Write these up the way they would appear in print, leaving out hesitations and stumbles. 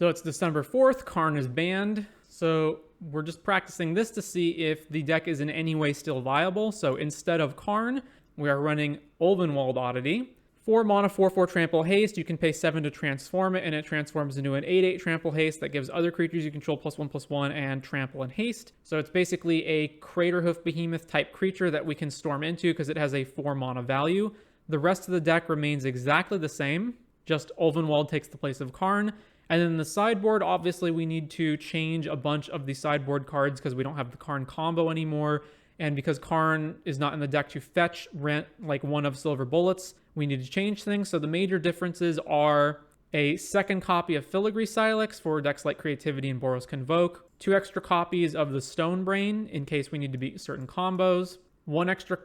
So it's December 4th, Karn is banned. So we're just practicing this to see if the deck is in any way still viable. So instead of Karn, we are running Ulvenwald Oddity. 4 mana, 4/4 trample haste. You can pay 7 to transform it, and it transforms into an 8/8 trample haste that gives other creatures you control +1/+1 and trample and haste. So it's basically a Craterhoof Behemoth type creature that we can storm into because it has a 4 mana value. The rest of the deck remains exactly the same, just Ulvenwald takes the place of Karn. And then the sideboard, obviously we need to change a bunch of the sideboard cards because we don't have the Karn combo anymore. And because Karn is not in the deck to fetch rent like one of Silver Bullets, we need to change things. So the major differences are a second copy of Filigree Silex for decks like Creativity and Boros Convoke, 2 extra copies of the Stone Brain in case we need to beat certain combos, 1 extra,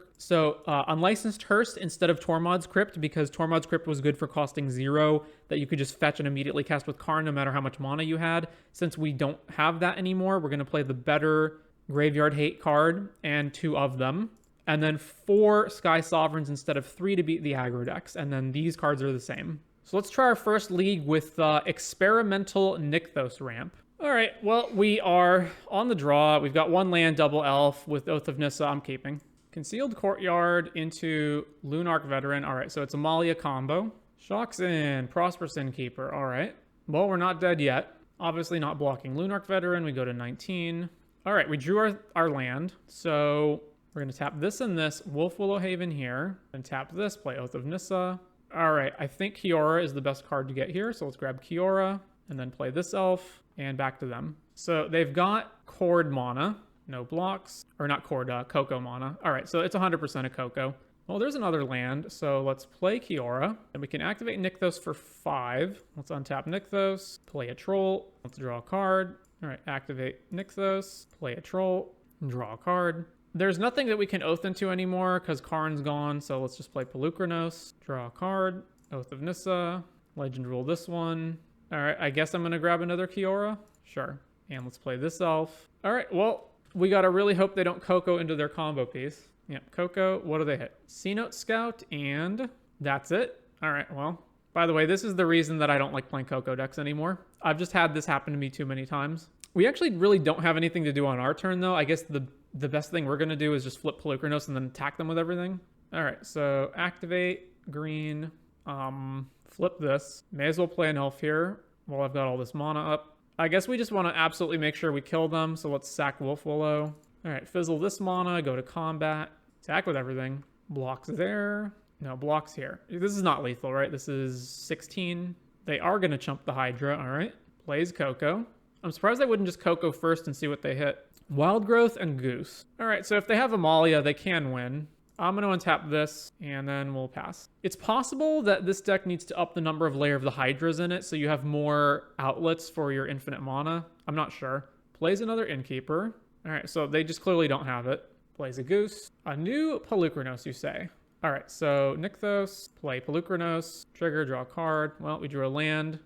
Unlicensed Hearse instead of Tormod's Crypt, because Tormod's Crypt was good for costing 0 that you could just fetch and immediately cast with Karn no matter how much mana you had. Since we don't have that anymore, we're going to play the better Graveyard Hate card and 2 of them. And then 4 Sky Sovereigns instead of 3 to beat the aggro decks. And then these cards are the same. So let's try our first league with Experimental Nykthos Ramp. All right, well, we are on the draw. We've got 1 land, double elf with Oath of Nissa. I'm keeping. Concealed Courtyard into Lunarch Veteran. All right, so it's Amalia Combo. Shocks in, Prosperous Innkeeper. All right. Well, we're not dead yet. Obviously not blocking Lunarch Veteran. We go to 19. All right, we drew our land. So we're going to tap this and this. Wolf Willow Haven here. And tap this, play Oath of Nissa. All right, I think Kiora is the best card to get here. So let's grab Kiora and then play this elf and back to them. So they've got Cord mana. No blocks. Or not Cord, Coco mana. All right, so it's 100% a Coco. Well, there's another land, so let's play Kiora. And we can activate Nykthos for 5. Let's untap Nykthos, play a Troll. Let's draw a card. All right, activate Nykthos, play a Troll, draw a card. There's nothing that we can Oath into anymore because Karn's gone, so let's just play Pelucranos, draw a card, Oath of Nissa, Legend Rule this one. All right, I guess I'm going to grab another Kiora. Sure. And let's play this elf. All right, well, we got to really hope they don't Coco into their combo piece. Yep, Coco, what do they hit? C-Note Scout, and that's it. All right, well, by the way, this is the reason that I don't like playing Coco decks anymore. I've just had this happen to me too many times. We actually really don't have anything to do on our turn, though. I guess the best thing we're going to do is just flip Pelucranos and then attack them with everything. All right, so activate green, flip this. May as well play an elf here while I've got all this mana up. I guess we just want to absolutely make sure we kill them, so let's sack Wolf Willow. All right, fizzle this mana, go to combat, attack with everything. Blocks there. No, blocks here. This is not lethal, right? This is 16. They are going to chump the Hydra, all right. Plays Coco. I'm surprised they wouldn't just Coco first and see what they hit. Wild Growth and Goose. All right, so if they have Amalia, they can win. I'm going to untap this, and then we'll pass. It's possible that this deck needs to up the number of Lair of the Hydras in it, so you have more outlets for your infinite mana. I'm not sure. Plays another Innkeeper. All right, so they just clearly don't have it. Plays a Goose. A new Pelucranos, you say. All right, so Nykthos, play Pelucranos, trigger, draw a card. Well, we drew a land.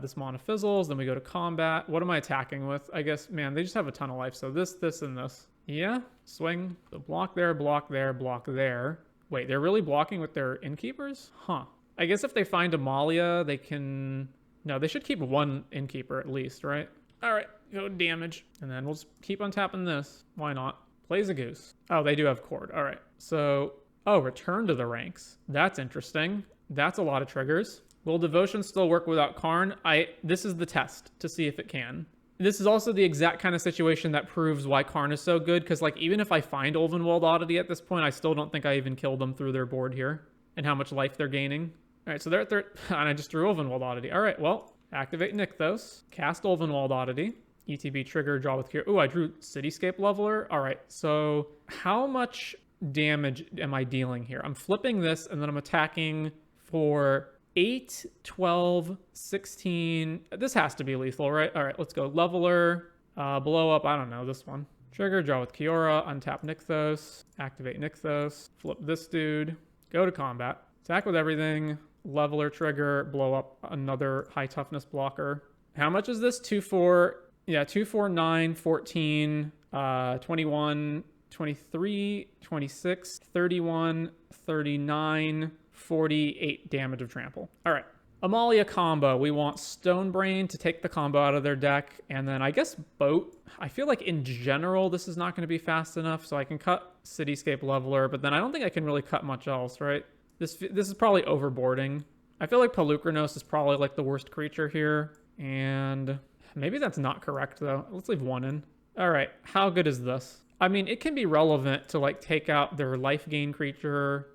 This mana fizzles, then we go to combat. What am I attacking with? I guess, man, they just have a ton of life, so this, and this. Yeah, swing. So block there, block there, block there. Wait, they're really blocking with their Innkeepers? Huh. I guess if they find Amalia, they can... No, they should keep 1 Innkeeper at least, right? All right, go damage. And then we'll just keep on tapping this. Why not? Plays a Goose. Oh, they do have Cord. All right, so... Oh, return to the ranks. That's interesting. That's a lot of triggers. Will Devotion still work without Karn? This is the test to see if it can. This is also the exact kind of situation that proves why Karn is so good, because like even if I find Ulvenwald Oddity at this point, I still don't think I even killed them through their board here and how much life they're gaining. All right, so they're at and I just drew Ulvenwald Oddity. All right, well, activate Nykthos, cast Ulvenwald Oddity, ETB trigger, draw with Cure. Ooh, I drew Cityscape Leveler. All right, so how much damage am I dealing here? I'm flipping this and then I'm attacking for 8, 12, 16. This has to be lethal, right? All right, let's go. Leveler, blow up. I don't know, this one. Trigger, draw with Kiora, untap Nykthos, activate Nykthos, flip this dude, go to combat, attack with everything, leveler trigger, blow up another high toughness blocker. How much is this? 2, 4, yeah, 2, 4, 9, 14, 21, 23, 26, 31, 39, 48 damage of trample. All right. Amalia Combo. We want Stonebrain to take the combo out of their deck. And then I guess Boat. I feel like in general, this is not going to be fast enough. So I can cut Cityscape Leveler, but then I don't think I can really cut much else, right? This is probably overboarding. I feel like Pelucranos is probably like the worst creature here. And maybe that's not correct though. Let's leave one in. All right, how good is this? I mean, it can be relevant to like take out their life gain creature.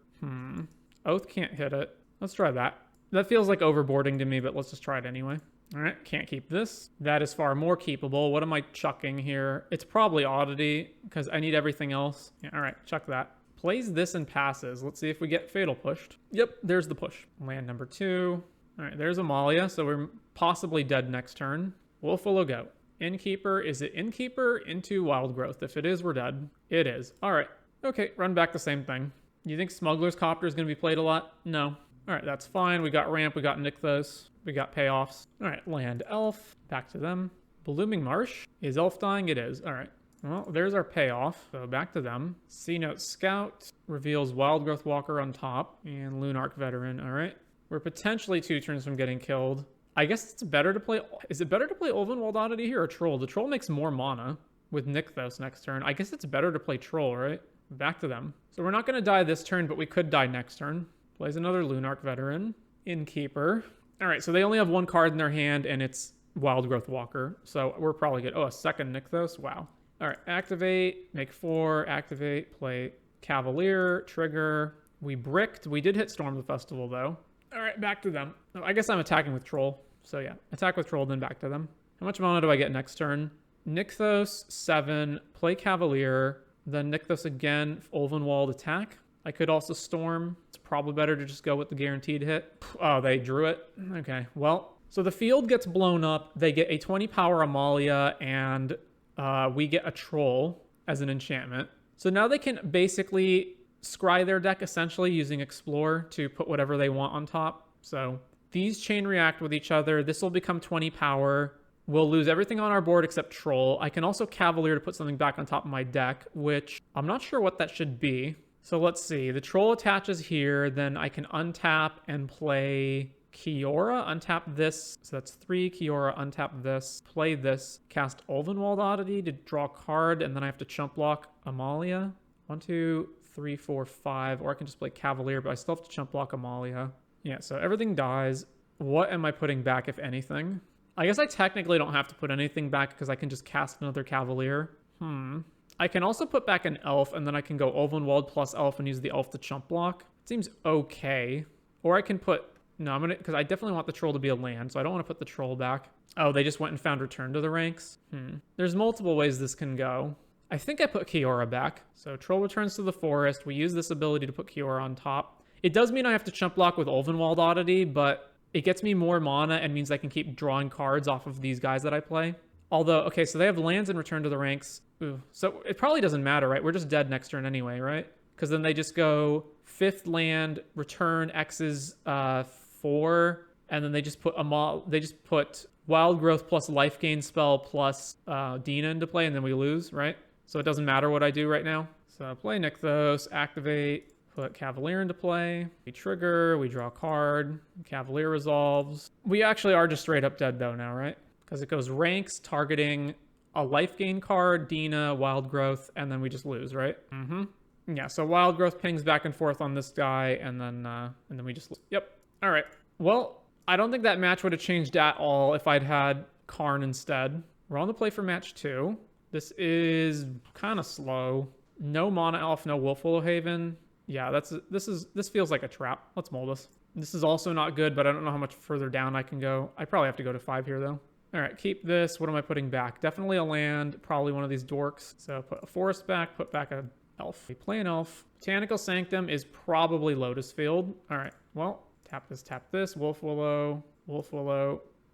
Oath can't hit it. Let's try that. That feels like overboarding to me, but let's just try it anyway. All right, can't keep this. That is far more keepable. What am I chucking here? It's probably Oddity because I need everything else. Yeah, all right, chuck that. Plays this and passes. Let's see if we get Fatal pushed. Yep, there's the push. Land number 2. All right, there's Amalia, so we're possibly dead next turn. Wolfwillow go. Innkeeper, is it Innkeeper into Wild Growth? If it is, we're dead. It is. All right. Okay, run back the same thing. You think Smuggler's Copter is going to be played a lot? No. All right, that's fine. We got Ramp, we got Nykthos, we got payoffs. All right, land Elf, back to them. Blooming Marsh, is Elf dying? It is. All right. Well, there's our payoff, so back to them. C-Note Scout reveals Wild Growth Walker on top and Lunarch Veteran. All right. We're potentially 2 turns from getting killed. I guess it's better to play... Is it better to play Ulvenwald Oddity here or Troll? The Troll makes more mana with Nykthos next turn. I guess it's better to play Troll, right? Back to them. So we're not going to die this turn, but we could die next turn. Plays another Lunarch Veteran. Innkeeper. All right, so they only have 1 card in their hand, and it's Wild Growth Walker. So we're probably good. Oh, a second Nykthos? Wow. All right, activate, make 4, activate, play Cavalier, trigger. We bricked. We did hit Storm the Festival, though. All right, back to them. Oh, I guess I'm attacking with Troll. So yeah, attack with Troll, then back to them. How much mana do I get next turn? Nykthos, 7, play Cavalier, then Nykthos again, Ulvenwald attack. I could also Storm. It's probably better to just go with the guaranteed hit. Oh, they drew it. Okay, well, so the field gets blown up. They get a 20 power Amalia, and we get a Troll as an enchantment. So now they can basically scry their deck essentially using Explore to put whatever they want on top. So these chain react with each other. This will become 20 power. We'll lose everything on our board except Troll. I can also Cavalier to put something back on top of my deck, which I'm not sure what that should be. So let's see. The Troll attaches here. Then I can untap and play Kiora. Untap this. So that's 3. Kiora, untap this. Play this. Cast Ulvenwald Oddity to draw a card. And then I have to chump block Amalia. 1, 2, 3, 4, 5. Or I can just play Cavalier, but I still have to chump block Amalia. Yeah, so everything dies. What am I putting back, if anything? I guess I technically don't have to put anything back because I can just cast another Cavalier. I can also put back an Elf, and then I can go Ulvenwald plus Elf and use the Elf to chump block. It seems okay. Or I can put... No, I'm going to... Because I definitely want the Troll to be a land, so I don't want to put the Troll back. Oh, they just went and found Return to the Ranks? There's multiple ways this can go. I think I put Kiora back. So Troll returns to the forest. We use this ability to put Kiora on top. It does mean I have to chump block with Ulvenwald Oddity, but it gets me more mana and means I can keep drawing cards off of these guys that I play. Although, okay, so they have lands and Return to the Ranks. Ooh, so it probably doesn't matter, right? We're just dead next turn anyway, right? Because then they just go 5th land, return X's 4, and then they just put Wild Growth plus Life Gain spell plus Dina into play, and then we lose, right? So it doesn't matter what I do right now. So play Nykthos, activate, put Cavalier into play. We trigger, we draw a card, Cavalier resolves. We actually are just straight up dead though now, right? Because it goes ranks, targeting a life gain card, Dina, Wild Growth, and then we just lose, right? Yeah, so Wild Growth pings back and forth on this guy, and then we just lose. Yep. All right. Well, I don't think that match would have changed at all if I'd had Karn instead. We're on the play for match 2. This is kind of slow. No Mana Elf, no Wolfwillow Haven. Yeah, this feels like a trap. Let's mold this. This is also not good, but I don't know how much further down I can go. I probably have to go to 5 here, though. All right, keep this. What am I putting back? Definitely a land, probably one of these dorks. So put a forest back, put back an elf. We play an elf. Botanical Sanctum is probably Lotus Field. All right, well, tap this, Wolfwillow,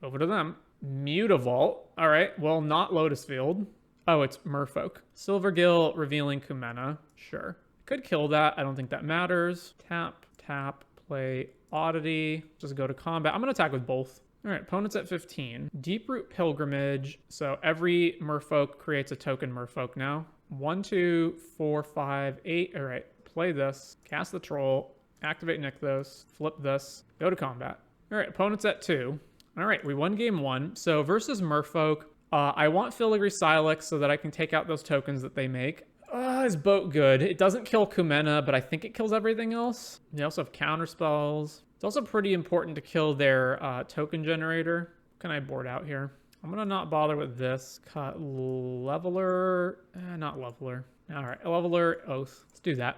over to them. Mutavault. All right, well, not Lotus Field. Oh, it's Merfolk. Silvergill, revealing Kumena. Sure. Could kill that. I don't think that matters. Tap, play Oddity. Just go to combat. I'm going to attack with both. All right, opponent's at 15. Deeproot Pilgrimage. So every Merfolk creates a token Merfolk now. 1, 2, 4, 5, 8. All right, play this. Cast the Troll. Activate Nykthos. Flip this. Go to combat. All right, opponent's at 2. All right, we won game 1. So versus Merfolk, I want Filigree Silex so that I can take out those tokens that they make. Is Boat good? It doesn't kill Kumena, but I think it kills everything else. They also have counter spells. It's also pretty important to kill their token generator. What can I board out here? I'm going to not bother with this. Cut Leveler. Not Leveler. All right, Leveler, Oath. Let's do that.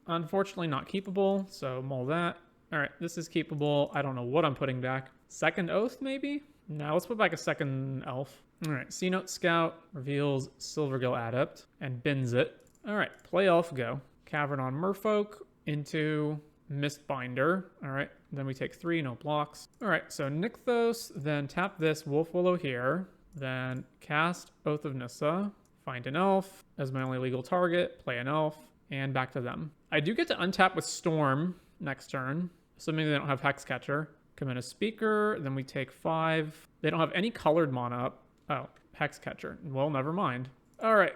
Unfortunately not keepable, so mull that. All right, this is keepable. I don't know what I'm putting back. Second Oath, maybe? No, let's put back a second Elf. All right, C-Note Scout reveals Silvergill Adept and bins it. All right, play Elf, go. Cavern on Merfolk into Mistbinder. All right, then we take 3, no blocks. All right, so Nykthos, then tap this Wolf Willow here, then cast Oath of Nissa, find an Elf as my only legal target, play an Elf, and back to them. I do get to untap with Storm next turn, assuming they don't have Hexcatcher. Come in a Speaker, then we take 5. They don't have any colored mana up. Oh, Hexcatcher. Well, never mind. All right,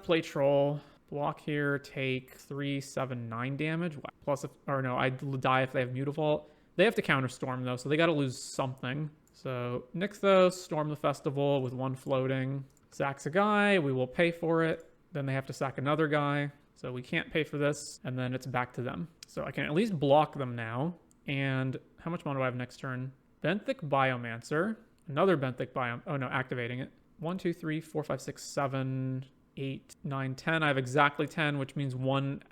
play Troll. Block here, take 3, 7, 9 damage. Plus, I die if they have Mutavault. They have to counter Storm, though, so they got to lose something. So, Nykthos, Storm the Festival with 1 floating. Sacks a guy, we will pay for it. Then they have to sack another guy. So we can't pay for this, and then it's back to them. So I can at least block them now. And how much mana do I have next turn? Benthic Biomancer. Another Benthic Biome. Oh no, activating it. 1, 2, 3, 4, 5, 6, 7, 8, 9, 10. I have exactly 10, which means 1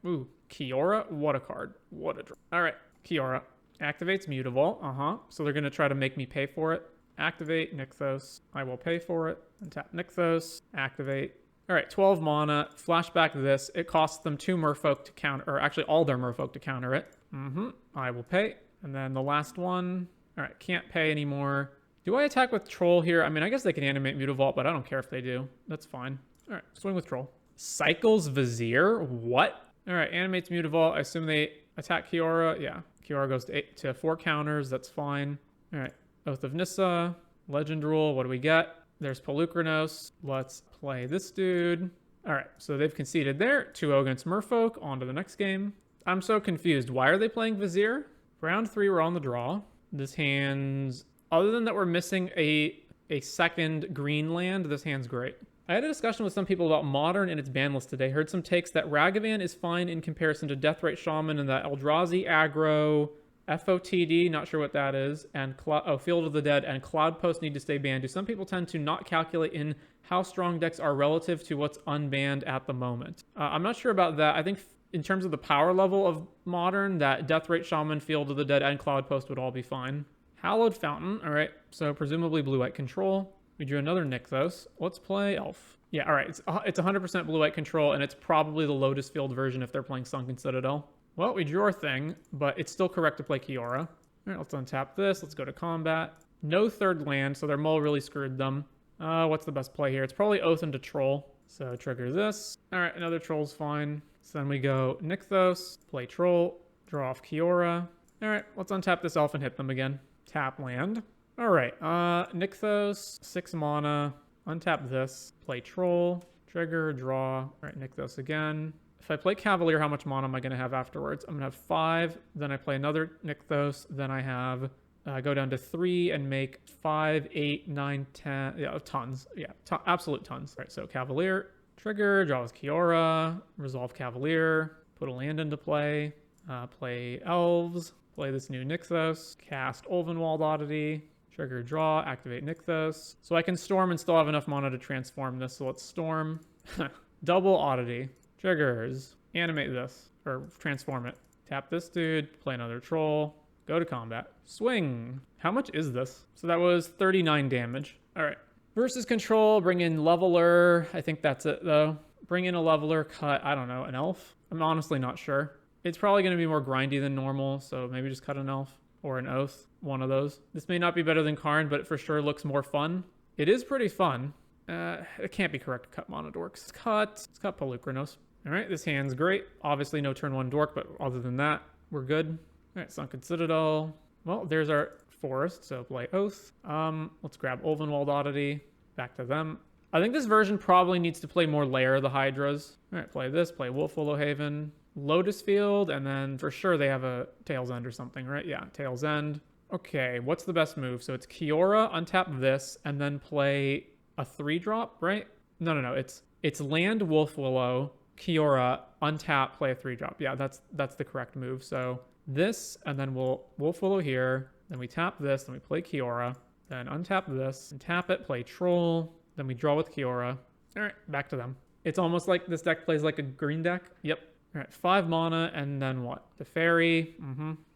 Ooh, Kiora? What a card. What a draw. All right, Kiora. Activates Mutavault. So they're going to try to make me pay for it. Activate Nykthos. I will pay for it. And tap Nykthos. Activate. All right, 12 mana. Flashback this. It costs them 2 Merfolk to counter, or actually all their Merfolk to counter it. I will pay. And then the last one. All right, can't pay anymore. Do I attack with Troll here? I mean, I guess they can animate Mutavault, but I don't care if they do. That's fine. All right, swing with Troll. Cycles Vizier? What? All right, animates Mutavault. I assume they attack Kiora. Yeah, Kiora goes to 4 counters. That's fine. All right, Oath of Nissa. Legend Rule. What do we get? There's Polukranos. Let's play this dude. All right, so they've conceded there. 2-0 against Merfolk. On to the next game. I'm so confused. Why are they playing Vizier? Round 3, we're on the draw. This hand's... Other than that we're missing a second green land, this hand's great. I had a discussion with some people about Modern and its ban list today. Heard some takes that Ragavan is fine in comparison to Deathrite Shaman, and that Eldrazi Aggro, FOTD, not sure what that is, and Field of the Dead and Cloud Post need to stay banned. Do some people tend to not calculate in how strong decks are relative to what's unbanned at the moment? I'm not sure about that. I think in terms of the power level of Modern, that Deathrite Shaman, Field of the Dead, and Cloud Post would all be fine. Hallowed Fountain. All right, so presumably blue-white control. We drew another Nykthos. Let's play Elf. Yeah, all right, it's 100% blue-white control, and it's probably the Lotus Field version if they're playing Sunken Citadel. Well, we drew our thing, but it's still correct to play Kiora. All right, let's untap this. Let's go to combat. No third land, so their mull really screwed them. What's the best play here? It's probably Oath into Troll. So trigger this. All right, another Troll's fine. So then we go Nykthos, play Troll, draw off Kiora. All right, let's untap this Elf and hit them again. Tap land. All right, Nykthos, 6 mana. Untap this, play Troll, trigger, draw. All right, Nykthos again. If I play Cavalier, how much mana am I going to have afterwards? I'm going to have 5. Then I play another Nykthos. Then I have go down to 3 and make 5, 8, 9, 10. Yeah, tons. Yeah, absolute tons. All right, so Cavalier, trigger, draw with Kiora, resolve Cavalier, put a land into play, play Elves, play this new Nykthos, cast Ulvenwald Oddity, trigger, draw, activate Nykthos. So I can Storm and still have enough mana to transform this. So let's Storm. Double Oddity. Triggers. Animate this. Or transform it. Tap this dude. Play another Troll. Go to combat. Swing. How much is this? So that was 39 damage. All right. Versus control. Bring in Leveler. I think that's it, though. Bring in a Leveler. Cut, I don't know, an Elf? I'm honestly not sure. It's probably going to be more grindy than normal, so maybe just cut an Elf. Or an Oath. One of those. This may not be better than Karn, but it for sure looks more fun. It is pretty fun. It can't be correct to cut Mono Dorks. Let's cut Polukranos. All right, this hand's great. Obviously no turn 1 Dork, but other than that, we're good. All right, Sunken Citadel. Well, there's our forest, so play Oath. Let's grab Ulvenwald Oddity. Back to them. I think this version probably needs to play more Lair of the Hydras. All right, play this, play Wolf Willow Haven. Lotus Field, and then for sure they have a Tail's End or something, right? Yeah, Tail's End. Okay, what's the best move? So it's Kiora, untap this, and then play a 3-drop, right? No. It's land Wolf Willow, Kiora, untap, play a 3-drop. Yeah, that's the correct move. So this, and then we'll Wolf Willow here. Then we tap this, then we play Kiora. Then untap this, and tap it, play Troll. Then we draw with Kiora. All right, back to them. It's almost like this deck plays like a green deck. Yep. All right, 5 mana, and then what? The fairy.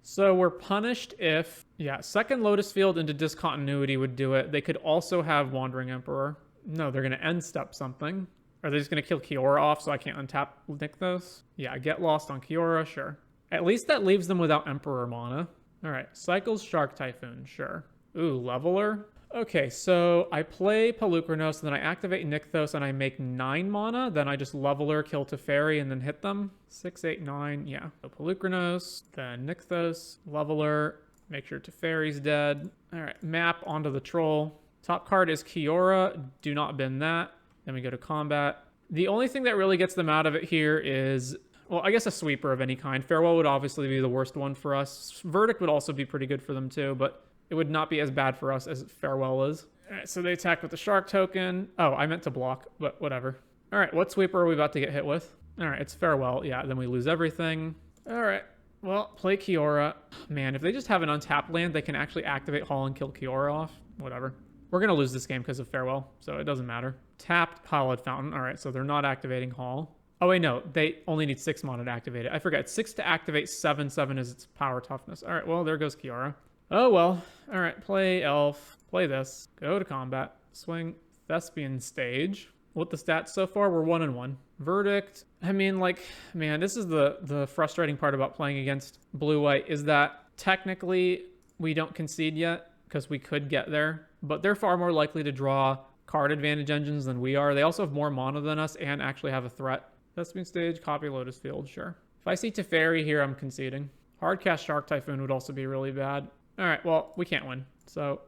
So we're punished if, yeah, second Lotus Field into Discontinuity would do it. They could also have Wandering Emperor. No, they're going to end step something. Are they just going to kill Kiora off so I can't untap Nykthos? Yeah, get lost on Kiora, sure. At least that leaves them without Emperor mana. All right, cycles Shark Typhoon, sure. Ooh, Leveler. Okay, so I play Pelucranos, then I activate Nykthos, and I make 9 mana. Then I just Leveler, kill Teferi, and then hit them. 6, 8, 9, yeah. So Pelucranos, then Nykthos, Leveler, make sure Teferi's dead. All right, map onto the Troll. Top card is Kiora, do not bin that. Then we go to combat. The only thing that really gets them out of it here is, well, I guess a sweeper of any kind. Farewell would obviously be the worst one for us. Verdict would also be pretty good for them too, but it would not be as bad for us as Farewell is. All right, so they attack with the Shark token. Oh, I meant to block, but whatever. All right, what sweeper are we about to get hit with? All right, it's Farewell. Yeah, then we lose everything. All right, well, play Kiora. Man, if they just have an untapped land, they can actually activate Hall and kill Kiora off. Whatever. We're going to lose this game because of Farewell, so it doesn't matter. Tapped Hallowed Fountain. All right, so they're not activating Hall. Oh, wait, no. They only need 6 mana to activate it. I forgot. 6 to activate, 7 is its power toughness. All right, well, there goes Kiora. Oh, well. All right, play Elf. Play this. Go to combat. Swing Thespian Stage. With the stats so far, we're 1-1. Verdict. I mean, like, man, this is the frustrating part about playing against Blue-White is that technically we don't concede yet because we could get there, but they're far more likely to draw card advantage engines than we are. They also have more mana than us and actually have a threat. Thespian Stage, copy Lotus Field, sure. If I see Teferi here, I'm conceding. Hardcast Shark Typhoon would also be really bad. All right, well, we can't win. So,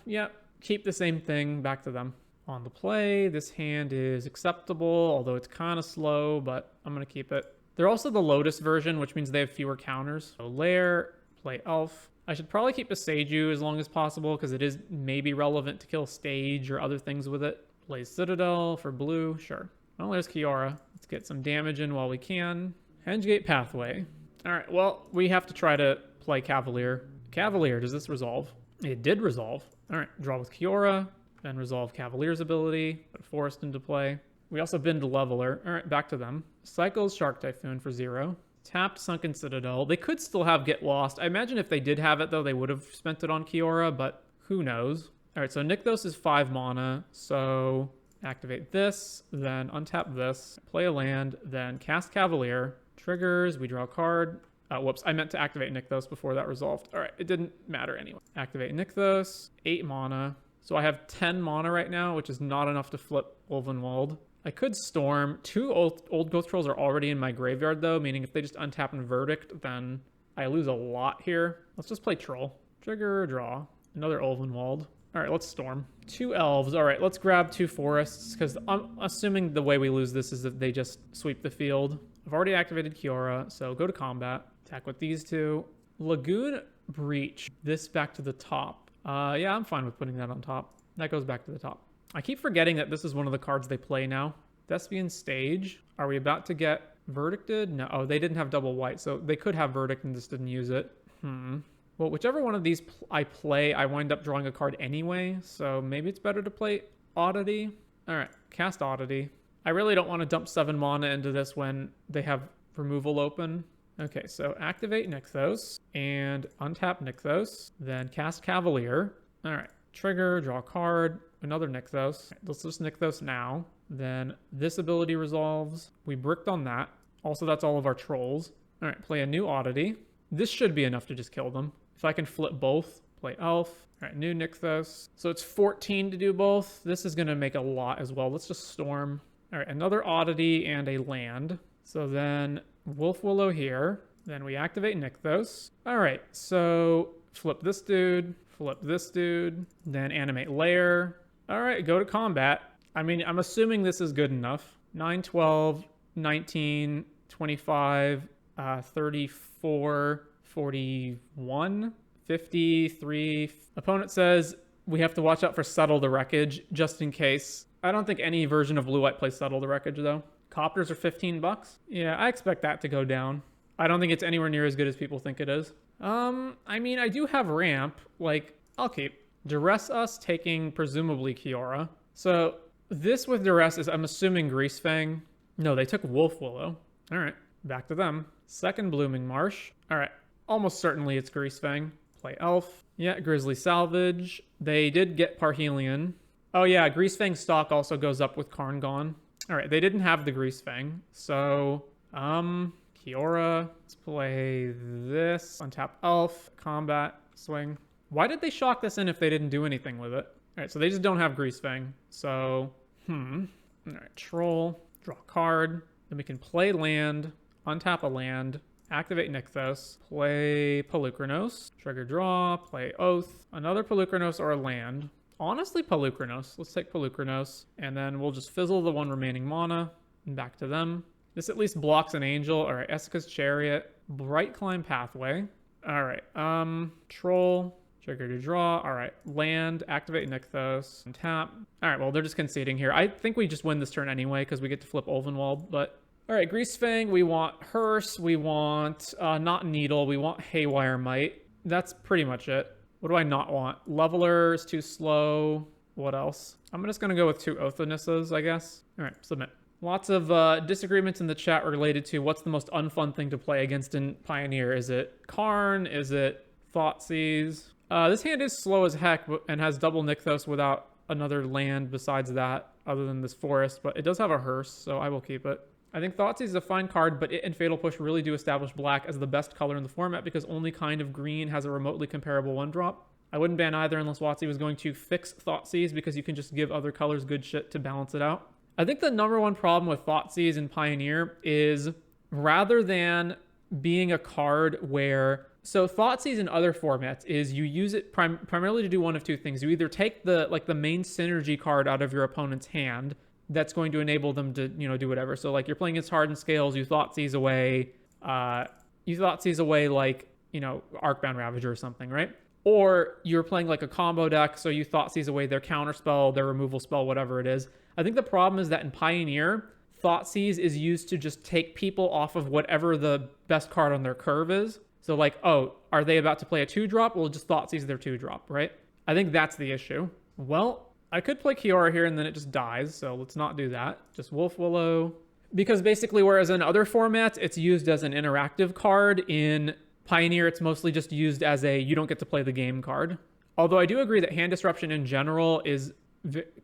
yeah, keep the same thing, back to them. On the play, this hand is acceptable, although it's kind of slow, but I'm going to keep it. They're also the Lotus version, which means they have fewer counters. So Lair, play Elf. I should probably keep a Seiju as long as possible because it is maybe relevant to kill Stage or other things with it. Play Citadel for blue, sure. Well, there's Kiora. Let's get some damage in while we can. Hengegate Pathway. All right, well, we have to try to play Cavalier. Cavalier, does this resolve? It did resolve. All right, draw with Kiora, then resolve Cavalier's ability, put Forest into play. We also bin to Leveler. All right, back to them. Cycles Shark Typhoon for 0. Tapped Sunken Citadel. They could still have Get Lost. I imagine if they did have it, though, they would have spent it on Kiora, but who knows? All right, so Nykthos is 5 mana, so activate this, then untap this, play a land, then cast Cavalier. Triggers, we draw a card. Whoops, I meant to activate Nykthos before that resolved. All right, it didn't matter anyway. Activate Nykthos, 8 mana. So I have 10 mana right now, which is not enough to flip Ulvenwald. I could Storm. 2 old Ghost Trolls are already in my graveyard, though, meaning if they just untap and Verdict, then I lose a lot here. Let's just play Troll. Trigger, draw. Another Ulvenwald. All right, let's Storm. 2 Elves. All right, let's grab 2 Forests, because I'm assuming the way we lose this is if they just sweep the field. I've already activated Kiora, so go to combat. Attack with these 2. Lagoon Breach. This back to the top. Yeah, I'm fine with putting that on top. That goes back to the top. I keep forgetting that this is one of the cards they play now. Thespian Stage. Are we about to get Verdicted? No. Oh, they didn't have double white, so they could have Verdict and just didn't use it. Well, whichever one of these I play, I wind up drawing a card anyway, so maybe it's better to play Oddity. All right, cast Oddity. I really don't want to dump 7 mana into this when they have removal open. Okay, so activate Nykthos and untap Nykthos, then cast Cavalier. All right, trigger, draw a card, another Nykthos. Let's just Nykthos now. Then this ability resolves. We bricked on that. Also, that's all of our trolls. All right, play a new Oddity. This should be enough to just kill them. If I can flip both, play Elf. All right, new Nykthos. So it's 14 to do both. This is going to make a lot as well. Let's just Storm. All right, another Oddity and a land. So then Wolf Willow here. Then we activate Nykthos. All right, so flip this dude, then animate Lair. All right, go to combat. I mean, I'm assuming this is good enough. 9, 12, 19, 25, 34, 41, 53. Opponent says we have to watch out for Settle the Wreckage just in case. I don't think any version of blue-white plays Settle the Wreckage, though. Copters are 15 bucks. Yeah, I expect that to go down. I don't think it's anywhere near as good as people think it is. I mean, I do have Ramp. Like, I'll keep. Duress us taking, presumably, Kiora. So, this with Duress is, I'm assuming, Greasefang. No, they took Wolf Willow. All right, back to them. Second Blooming Marsh. All right, almost certainly it's Greasefang. Play Elf. Yeah, Grizzly Salvage. They did get Parhelion. Oh yeah, Greasefang's stock also goes up with Karn gone. All right, they didn't have the Greasefang. So, Kiora. Let's play this. Untap Elf. Combat. Swing. Why did they shock this in if they didn't do anything with it? All right, so they just don't have Greasefang. So, All right, Troll. Draw a card. Then we can play land. Untap a land. Activate Nykthos. Play Pelucranos. Trigger draw. Play Oath. Another Pelucranos or a land. Honestly, Pelucranos. Let's take Pelucranos. And then we'll just fizzle the one remaining mana. And back to them. This at least blocks an angel. All right, Essica's Chariot. Bright Climb Pathway. All right, Troll. Trigger to draw. All right, land. Activate Nykthos. And tap. All right, well, they're just conceding here. I think we just win this turn anyway because we get to flip Ulvenwald, but... All right, Greasefang, we want Hearse, we want not Needle, we want Haywire Might. That's pretty much it. What do I not want? Leveler is too slow. What else? I'm just going to go with 2 Oathenesses, I guess. All right, submit. Lots of disagreements in the chat related to what's the most unfun thing to play against in Pioneer. Is it Karn? Is it Thoughtseize? This hand is slow as heck and has double Nykthos without another land besides that, other than this forest, but it does have a Hearse, so I will keep it. I think Thoughtseize is a fine card, but it and Fatal Push really do establish black as the best color in the format because only kind of green has a remotely comparable 1-drop. I wouldn't ban either unless WotC was going to fix Thoughtseize because you can just give other colors good shit to balance it out. I think the number one problem with Thoughtseize in Pioneer is rather than being a card where... So Thoughtseize in other formats is you use it primarily to do one of 2 things. You either take the main synergy card out of your opponent's hand that's going to enable them to, do whatever. So like you're playing against Hardened Scales, you Thoughtseize away, like, Arcbound Ravager or something, right? Or you're playing like a combo deck, so you Thoughtseize away their counter spell, their removal spell, whatever it is. I think the problem is that in Pioneer, Thoughtseize is used to just take people off of whatever the best card on their curve is. So like, oh, are they about to play a 2-drop? We'll just Thoughtseize their 2-drop, right? I think that's the issue. Well, I could play Kiora here and then it just dies, so let's not do that. Just Wolf Willow. Because basically, whereas in other formats, it's used as an interactive card, in Pioneer, it's mostly just used as a you don't get to play the game card. Although I do agree that hand disruption in general is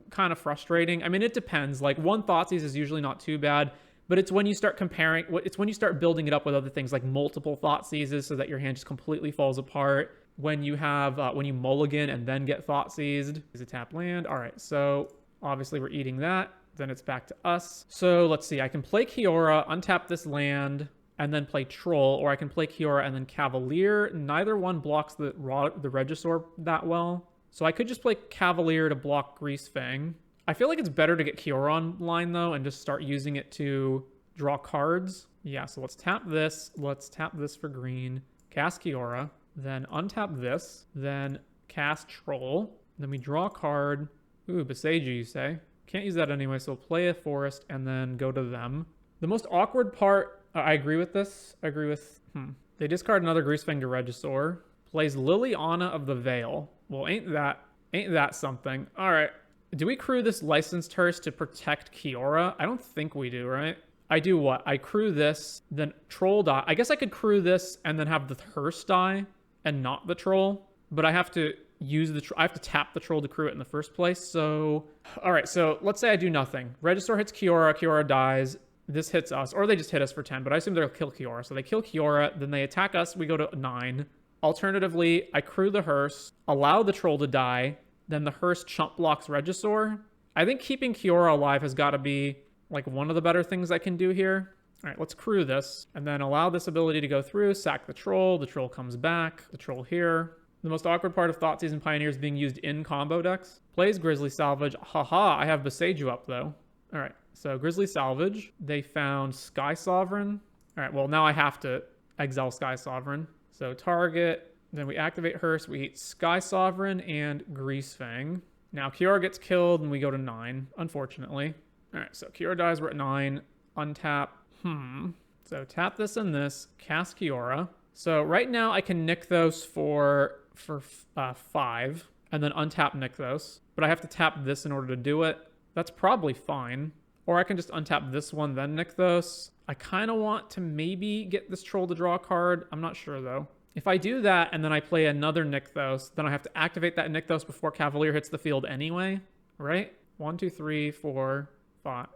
kind of frustrating. I mean, it depends. Like, 1 Thoughtseize is usually not too bad, but it's when you start comparing, it's when you start building it up with other things like multiple Thoughtseizes so that your hand just completely falls apart. When you have, when you mulligan and then get Thoughtseized. Is a tap land? All right, so obviously we're eating that. Then it's back to us. So let's see, I can play Kiora, untap this land, and then play Troll, or I can play Kiora and then Cavalier. Neither one blocks the Regisaur that well. So I could just play Cavalier to block Greasefang. I feel like it's better to get Kiora online though and just start using it to draw cards. Yeah, so let's tap this. Let's tap this for green. Cast Kiora. Then untap this, then cast Troll, then we draw a card. Ooh, Beseiju, you say? Can't use that anyway, so play a forest and then go to them. The most awkward part, I agree with this. I agree with, They discard another Greasefang to Regisaur. Plays Liliana of the Veil. Well, ain't that something? All right, do we crew this licensed Hearse to protect Kiora? I don't think we do, right? I do what? I crew this, then Troll die. I guess I could crew this and then have the Hearse die and not the Troll, but I have to use I have to tap the Troll to crew it in the first place. So, all right, so let's say I do nothing. Regisaur hits Kiora, Kiora dies, this hits us, or they just hit us for 10, but I assume they'll kill Kiora. So they kill Kiora, then they attack us, we go to 9. Alternatively, I crew the Hearse, allow the Troll to die, then the Hearse chump blocks Regisaur. I think keeping Kiora alive has got to be like one of the better things I can do here. All right, let's crew this and then allow this ability to go through, sack the Troll comes back, the Troll here. The most awkward part of Thoughtseize and Pioneer is being used in combo decks. Plays Grizzly Salvage. Haha, I have Beseiju up though. All right, so Grizzly Salvage. They found Sky Sovereign. All right, well, now I have to exile Sky Sovereign. So target, then we activate her, so we hit Sky Sovereign and Greasefang. Now Kiora gets killed and we go to 9, unfortunately. All right, so Kiora dies, we're at 9. Untap. So tap this and this, cast Kiora. So right now I can Nykthos for 5 and then untap Nykthos. But I have to tap this in order to do it. That's probably fine. Or I can just untap this one, then Nykthos. I kind of want to maybe get this troll to draw a card. I'm not sure though. If I do that and then I play another Nykthos, then I have to activate that Nykthos before Cavalier hits the field anyway, right? 1, 2, 3, 4, 5.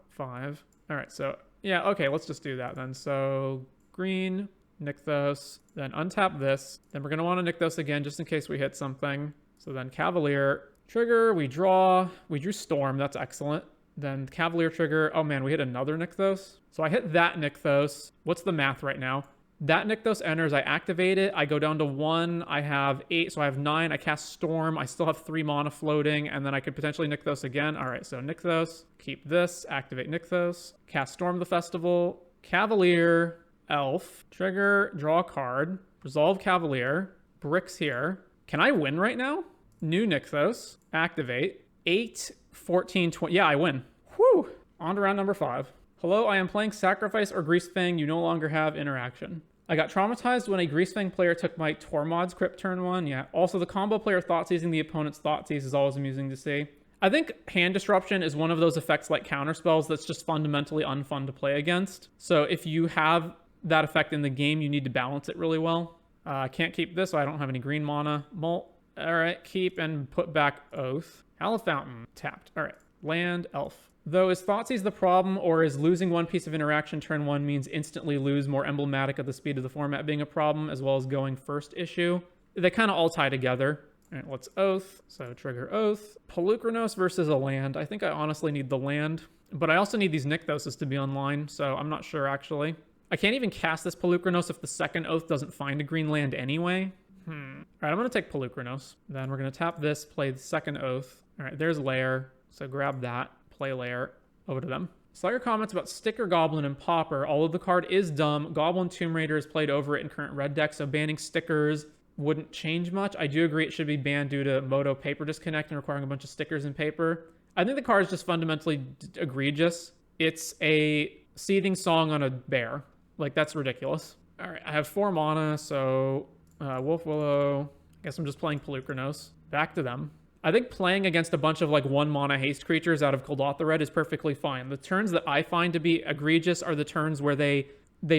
All right, so yeah, okay, let's just do that then. So green, Nykthos, then untap this. Then we're going to want to Nykthos again just in case we hit something. So then Cavalier, trigger, we draw. We drew Storm, that's excellent. Then Cavalier trigger. Oh man, we hit another Nykthos. So I hit that Nykthos. What's the math right now? That Nykthos enters, I activate it, I go down to 1, I have 8, so I have 9, I cast Storm, I still have 3 mana floating, and then I could potentially Nykthos again. All right, so Nykthos, keep this, activate Nykthos, cast Storm the Festival, Cavalier, Elf, trigger, draw a card, resolve Cavalier, bricks here. Can I win right now? New Nykthos, activate, 8, 14, 20, yeah, I win. Whew, on to round number 5. Hello, I am playing Sacrifice or Greasefang. You no longer have interaction. I got traumatized when a Greasefang player took my Tormod's Crypt turn 1. Yeah. Also, the combo player Thoughtseizing the opponent's Thoughtseize is always amusing to see. I think Hand Disruption is one of those effects like counterspells that's just fundamentally unfun to play against. So if you have that effect in the game, you need to balance it really well. I can't keep this, so I don't have any green mana. Molt. All right, keep and put back Oath. Hallowed Fountain, tapped. All right, land, Elf. Though, is Thoughtseize the problem, or is losing one piece of interaction turn 1 means instantly lose more emblematic of the speed of the format being a problem, as well as going first issue? They kind of all tie together. All right, let's Oath. So trigger Oath. Polukranos versus a land. I think I honestly need the land, but I also need these Nykthoses to be online, so I'm not sure actually. I can't even cast this Polukranos if the second Oath doesn't find a green land anyway. All right, I'm going to take Polukranos. Then we're going to tap this, play the second Oath. All right, there's Lair, so grab that. Play Lair, over to them. Slayer comments about Sticker Goblin and Pauper. Although the card is dumb, Goblin Tomb Raider is played over it in current red deck, so banning stickers wouldn't change much. I do agree it should be banned due to Moto paper disconnect and requiring a bunch of stickers and paper. I think the card is just fundamentally egregious. It's a seething song on a bear. Like, that's ridiculous. All right, I have 4 mana, so Wolf Willow. I guess I'm just playing Polukranos. Back to them. I think playing against a bunch of like 1 mana haste creatures out of Kuldotha is perfectly fine. The turns that I find to be egregious are the turns where they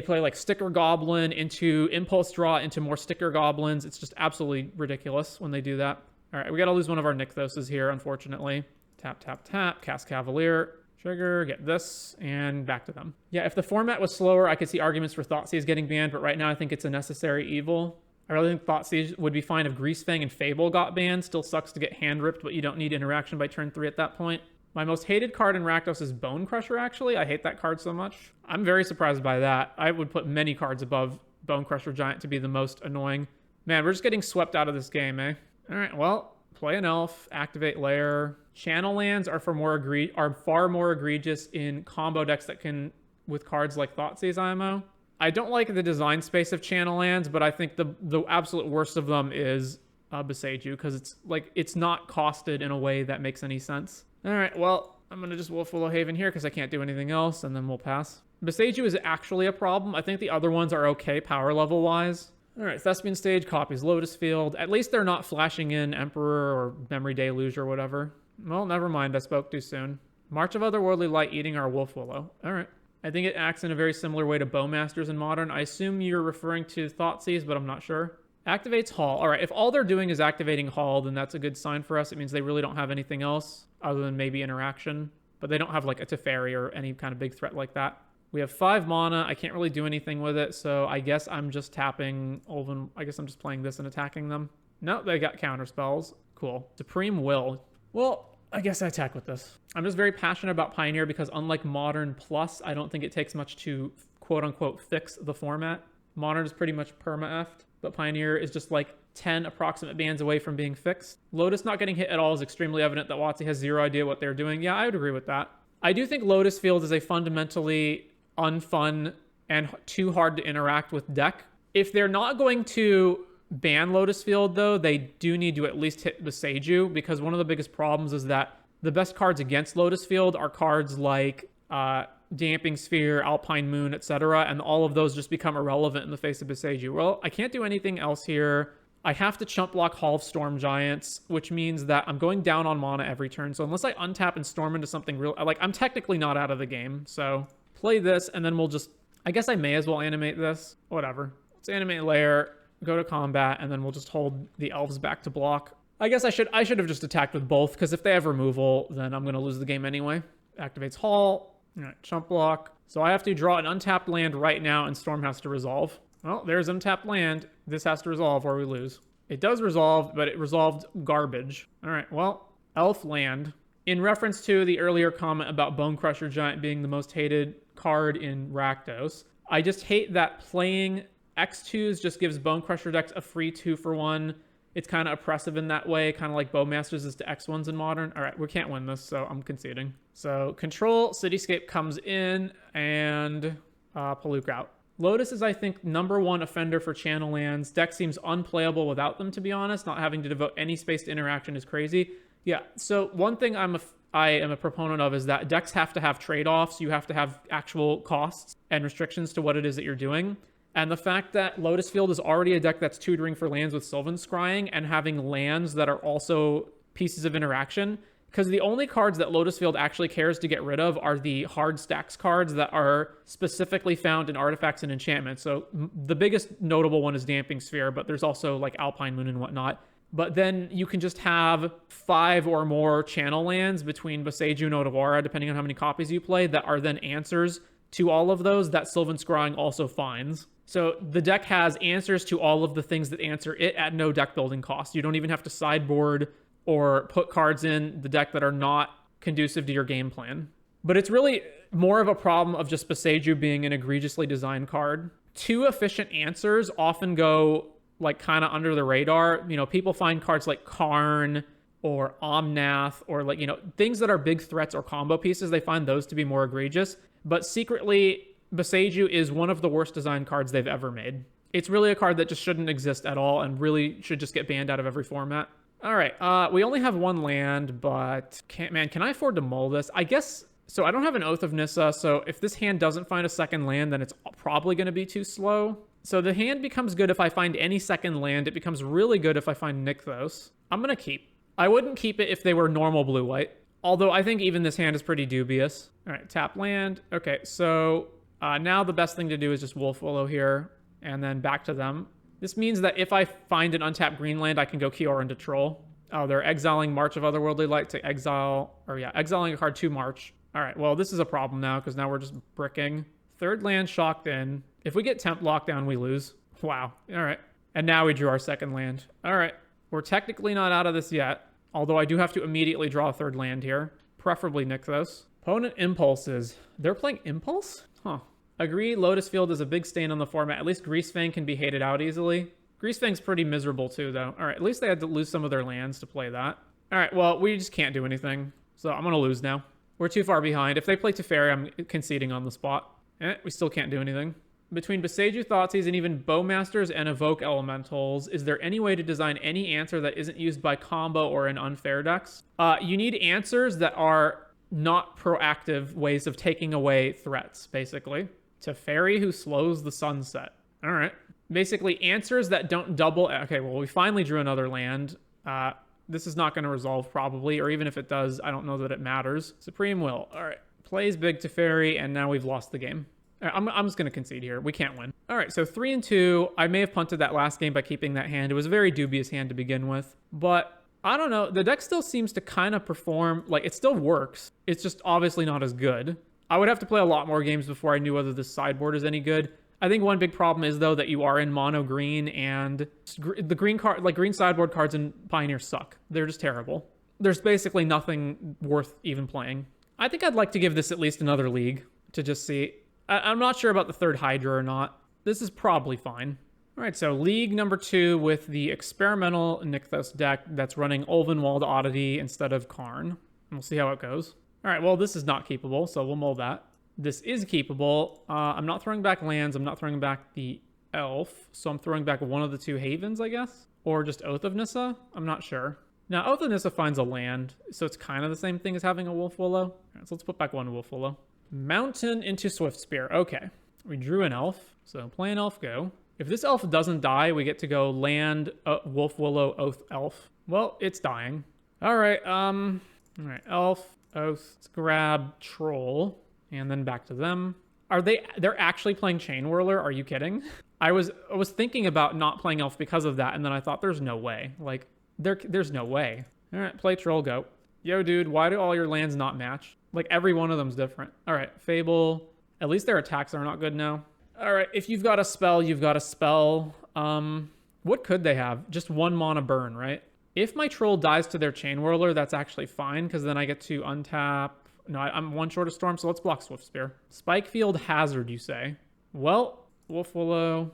play like Sticker Goblin into Impulse Draw into more Sticker Goblins. It's just absolutely ridiculous when they do that. All right, we got to lose one of our Nykthoses here, unfortunately. Tap, tap, tap, cast Cavalier, trigger, get this, and back to them. Yeah, if the format was slower, I could see arguments for Thoughtseize getting banned, but right now I think it's a necessary evil. I really think Thoughtseize would be fine if Greasefang and Fable got banned. Still sucks to get hand ripped, but you don't need interaction by turn 3 at that point. My most hated card in Rakdos is Bone Crusher, actually. I hate that card so much. I'm very surprised by that. I would put many cards above Bone Crusher Giant to be the most annoying. Man, we're just getting swept out of this game, eh? All right, well, play an Elf, activate Lair. Channel lands are far more egregious in combo decks that can, with cards like Thoughtseize IMO. I don't like the design space of channel lands, but I think the absolute worst of them is Boseiju, because it's not costed in a way that makes any sense. All right, well, I'm going to just Wolf Willow Haven here because I can't do anything else, and then we'll pass. Boseiju is actually a problem. I think the other ones are okay power level wise. All right, Thespian Stage copies Lotus Field. At least they're not flashing in Emperor or Memory Deluge or whatever. Well, never mind, I spoke too soon. March of Otherworldly Light eating our Wolf Willow. All right. I think it acts in a very similar way to Bowmasters in Modern. I assume you're referring to Thoughtseize, but I'm not sure. Activates Hall. All right, if all they're doing is activating Hall, then that's a good sign for us. It means they really don't have anything else other than maybe interaction. But they don't have like a Teferi or any kind of big threat like that. We have 5 mana. I can't really do anything with it, so I guess I'm just tapping Ulven. I guess I'm just playing this and attacking them. No, they got counter spells. Cool. Supreme Will. Well, I guess I attack with this. I'm just very passionate about Pioneer because unlike Modern Plus, I don't think it takes much to quote-unquote fix the format. Modern is pretty much perma-effed, but Pioneer is just like 10 approximate bans away from being fixed. Lotus not getting hit at all is extremely evident that WotC has zero idea what they're doing. Yeah, I would agree with that. I do think Lotus Field is a fundamentally unfun and too hard to interact with deck. If they're not going to ban Lotus Field, though, they do need to at least hit Boseiju, because one of the biggest problems is that the best cards against Lotus Field are cards like Damping Sphere, Alpine Moon, etc., and all of those just become irrelevant in the face of Boseiju. Well, I can't do anything else here. I have to chump block Hall of Storm Giants, which means that I'm going down on mana every turn. So unless I untap and storm into something real, like, I'm technically not out of the game. So play this, and then we'll just, I guess I may as well animate this. Whatever. Let's animate layer, go to combat, and then we'll just hold the elves back to block. I guess I should have just attacked with both, because if they have removal, then I'm going to lose the game anyway. Activates Hall. All right, chump block. So I have to draw an untapped land right now, and Storm has to resolve. Well, there's untapped land. This has to resolve or we lose. It does resolve, but it resolved garbage. All right, well, elf land. In reference to the earlier comment about Bone Crusher Giant being the most hated card in Rakdos, I just hate that playing X2s just gives Bone Crusher decks a free 2-for-1. It's kind of oppressive in that way, kind of like Bowmasters is to X1s in Modern. All right, we can't win this, so I'm conceding. So Control, Cityscape comes in, and Paluk out. Lotus is, I think, #1 offender for channel lands. Deck seems unplayable without them, to be honest. Not having to devote any space to interaction is crazy. Yeah, so one thing I am a proponent of is that decks have to have trade-offs. You have to have actual costs and restrictions to what it is that you're doing. And the fact that Lotus Field is already a deck that's tutoring for lands with Sylvan Scrying and having lands that are also pieces of interaction, because the only cards that Lotus Field actually cares to get rid of are the hard stacks cards that are specifically found in artifacts and enchantments. So the biggest notable one is Damping Sphere, but there's also like Alpine Moon and whatnot. But then you can just have 5 or more channel lands between Boseiju and Odawara, depending on how many copies you play, that are then answers to all of those that Sylvan Scrying also finds. So the deck has answers to all of the things that answer it at no deck building cost. You don't even have to sideboard or put cards in the deck that are not conducive to your game plan. But it's really more of a problem of just Boseiju being an egregiously designed card. 2 efficient answers often go like kind of under the radar. You know, people find cards like Karn or Omnath or like, you know, things that are big threats or combo pieces, they find those to be more egregious. But secretly, Boseiju is one of the worst designed cards they've ever made. It's really a card that just shouldn't exist at all and really should just get banned out of every format. All right, we only have 1 land, but can I afford to mull this? I guess, so I don't have an Oath of Nissa, so if this hand doesn't find a second land, then it's probably going to be too slow. So the hand becomes good if I find any second land. It becomes really good if I find Nykthos. I'm going to keep. I wouldn't keep it if they were normal blue-white, although I think even this hand is pretty dubious. All right, tap land. Okay, so now the best thing to do is just Wolf Willow here, and then back to them. This means that if I find an untapped green land, I can go Kiora into Troll. Oh, they're exiling March of Otherworldly Light to exile, or yeah, exiling a card to March. All right, well, this is a problem now because now we're just bricking. 3rd land shocked in. If we get Temp Lockdown, we lose. Wow. All right. And now we drew our 2nd land. All right. We're technically not out of this yet, although I do have to immediately draw a 3rd land here, preferably Nykthos. Opponent Impulses. They're playing Impulse? Huh. Agree, Lotus Field is a big stain on the format. At least Greasefang can be hated out easily. Greasefang's pretty miserable too, though. All right, at least they had to lose some of their lands to play that. All right, well, we just can't do anything. So I'm going to lose now. We're too far behind. If they play Teferi, I'm conceding on the spot. We still can't do anything. Between Boseiju, Thoughtseize, and even Bowmasters and Evoke Elementals, is there any way to design any answer that isn't used by combo or in unfair decks? You need answers that are not proactive ways of taking away threats, basically. Teferi who slows the sunset. All right. Basically, answers that don't double... Okay, well, we finally drew another land. This is not going to resolve, probably, or even if it does, I don't know that it matters. Supreme Will. All right. Plays big Teferi, and now we've lost the game. All right, I'm just going to concede here. We can't win. All right, so 3-2. I may have punted that last game by keeping that hand. It was a very dubious hand to begin with, but I don't know. The deck still seems to kind of perform... Like, it still works. It's just obviously not as good. I would have to play a lot more games before I knew whether this sideboard is any good. I think one big problem is, though, that you are in mono green, and the green card, like green sideboard cards in Pioneer suck. They're just terrible. There's basically nothing worth even playing. I think I'd like to give this at least another league to just see. I'm not sure about the 3rd Hydra or not. This is probably fine. All right, so league number 2 with the experimental Nykthos deck that's running Ulvenwald Oddity instead of Karn. We'll see how it goes. All right, well, this is not keepable, so we'll mull that. this is keepable. I'm not throwing back lands. I'm not throwing back the elf. So I'm throwing back one of the two havens, I guess. Or just Oath of Nissa. I'm not sure. Now, Oath of Nissa finds a land. So it's kind of the same thing as having a Wolf Willow. All right, so let's put back one Wolf Willow. Mountain into Swift Spear. Okay. We drew an elf. So play an elf, go. If this elf doesn't die, we get to go land Wolf Willow, Oath, elf. Well, it's dying. All right, elf, oath, let's grab troll, and then back to them. They're actually playing Chain Whirler? Are you kidding? I was thinking about not playing elf because of that, and then I thought there's no way. Like, there's no way. All right, play troll, go. Yo, dude, why do all your lands not match? Like, every one of them's different. All right, Fable. At least their attacks are not good now. All right, if you've got a spell, you've got a spell. What could they have? Just one mana burn, right? If my troll dies to their Chain Whirler, that's actually fine, because then I get to untap. No, I'm one short of Storm, so let's block Swift Spear. Spikefield Hazard, you say? Well, Wolf Willow,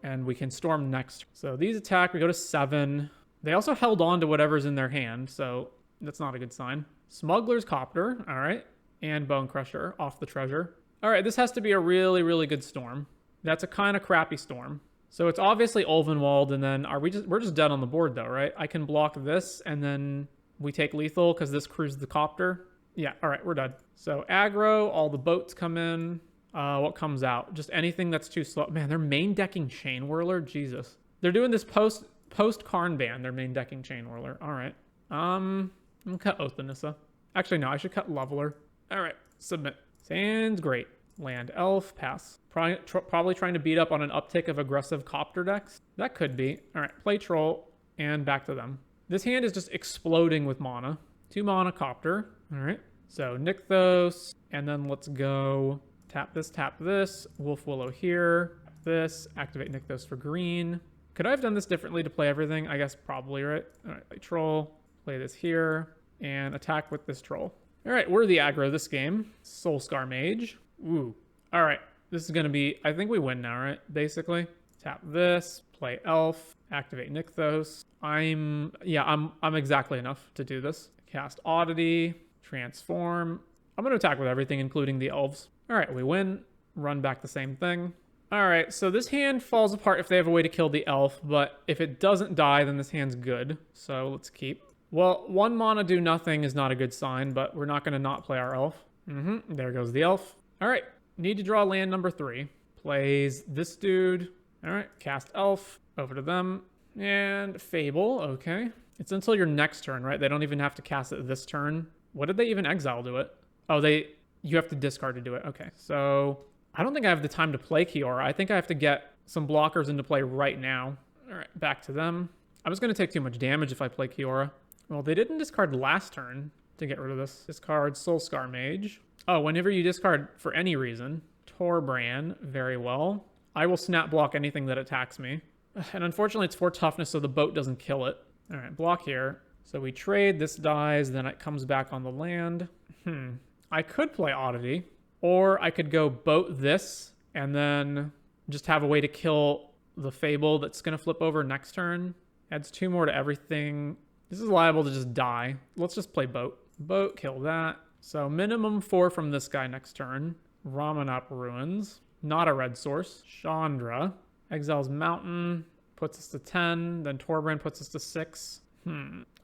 and we can Storm next. So these attack, we go to 7. They also held on to whatever's in their hand, so that's not a good sign. Smuggler's Copter, all right, and Bone Crusher off the treasure. All right, this has to be a really, really good Storm. That's a kind of crappy Storm. So it's obviously Ulvenwald, and then we're just dead on the board though, right? I can block this, and then we take lethal because this crews the copter. Yeah, all right, we're dead. So aggro, all the boats come in. What comes out? Just anything that's too slow. Man, they're main decking Chain Whirler. Jesus. They're doing this post-Karn ban. They're main decking Chain Whirler. All right. I'm gonna cut Oath of Nissa. Actually, no, I should cut Leveler. All right, submit. Sounds great. Land elf, pass. Probably trying to beat up on an uptick of aggressive copter decks. That could be. All right, play troll and back to them. This hand is just exploding with mana. 2 mana copter. All right. So Nykthos, and then let's go tap this. Wolf Willow here. Tap this. Activate Nykthos for green. Could I have done this differently to play everything? I guess probably, right? All right, play troll. Play this here and attack with this troll. All right, we're the aggro this game. Soulscar Mage. Ooh. All right. This is going to be, I think we win now, right? Basically. Tap this, play elf, activate Nykthos. I'm exactly enough to do this. Cast Oddity, transform. I'm going to attack with everything, including the elves. All right, we win. Run back the same thing. All right, so this hand falls apart if they have a way to kill the elf, but if it doesn't die, then this hand's good. So let's keep. Well, 1 mana do nothing is not a good sign, but we're not going to not play our elf. There goes the elf. All right, need to draw land number 3. Plays this dude. All right, cast elf over to them. And Fable, okay. It's until your next turn, right? They don't even have to cast it this turn. What did they even exile to it? Oh, you have to discard to do it. Okay, so I don't think I have the time to play Kiora. I think I have to get some blockers into play right now. All right, back to them. I was going to take too much damage if I play Kiora. Well, they didn't discard last turn to get rid of this. Discard Soulscar Mage. Oh, whenever you discard for any reason, Torbran, very well. I will snap block anything that attacks me. And unfortunately, it's 4 toughness, so the boat doesn't kill it. All right, block here. So we trade, this dies, then it comes back on the land. I could play Oddity, or I could go boat this, and then just have a way to kill the Fable that's going to flip over next turn. Adds 2 more to everything. This is liable to just die. Let's just play boat. Boat, kill that. So minimum 4 from this guy next turn. Ramanop Ruins. Not a red source. Chandra. Exiles Mountain. Puts us to 10. Then Torbran puts us to 6.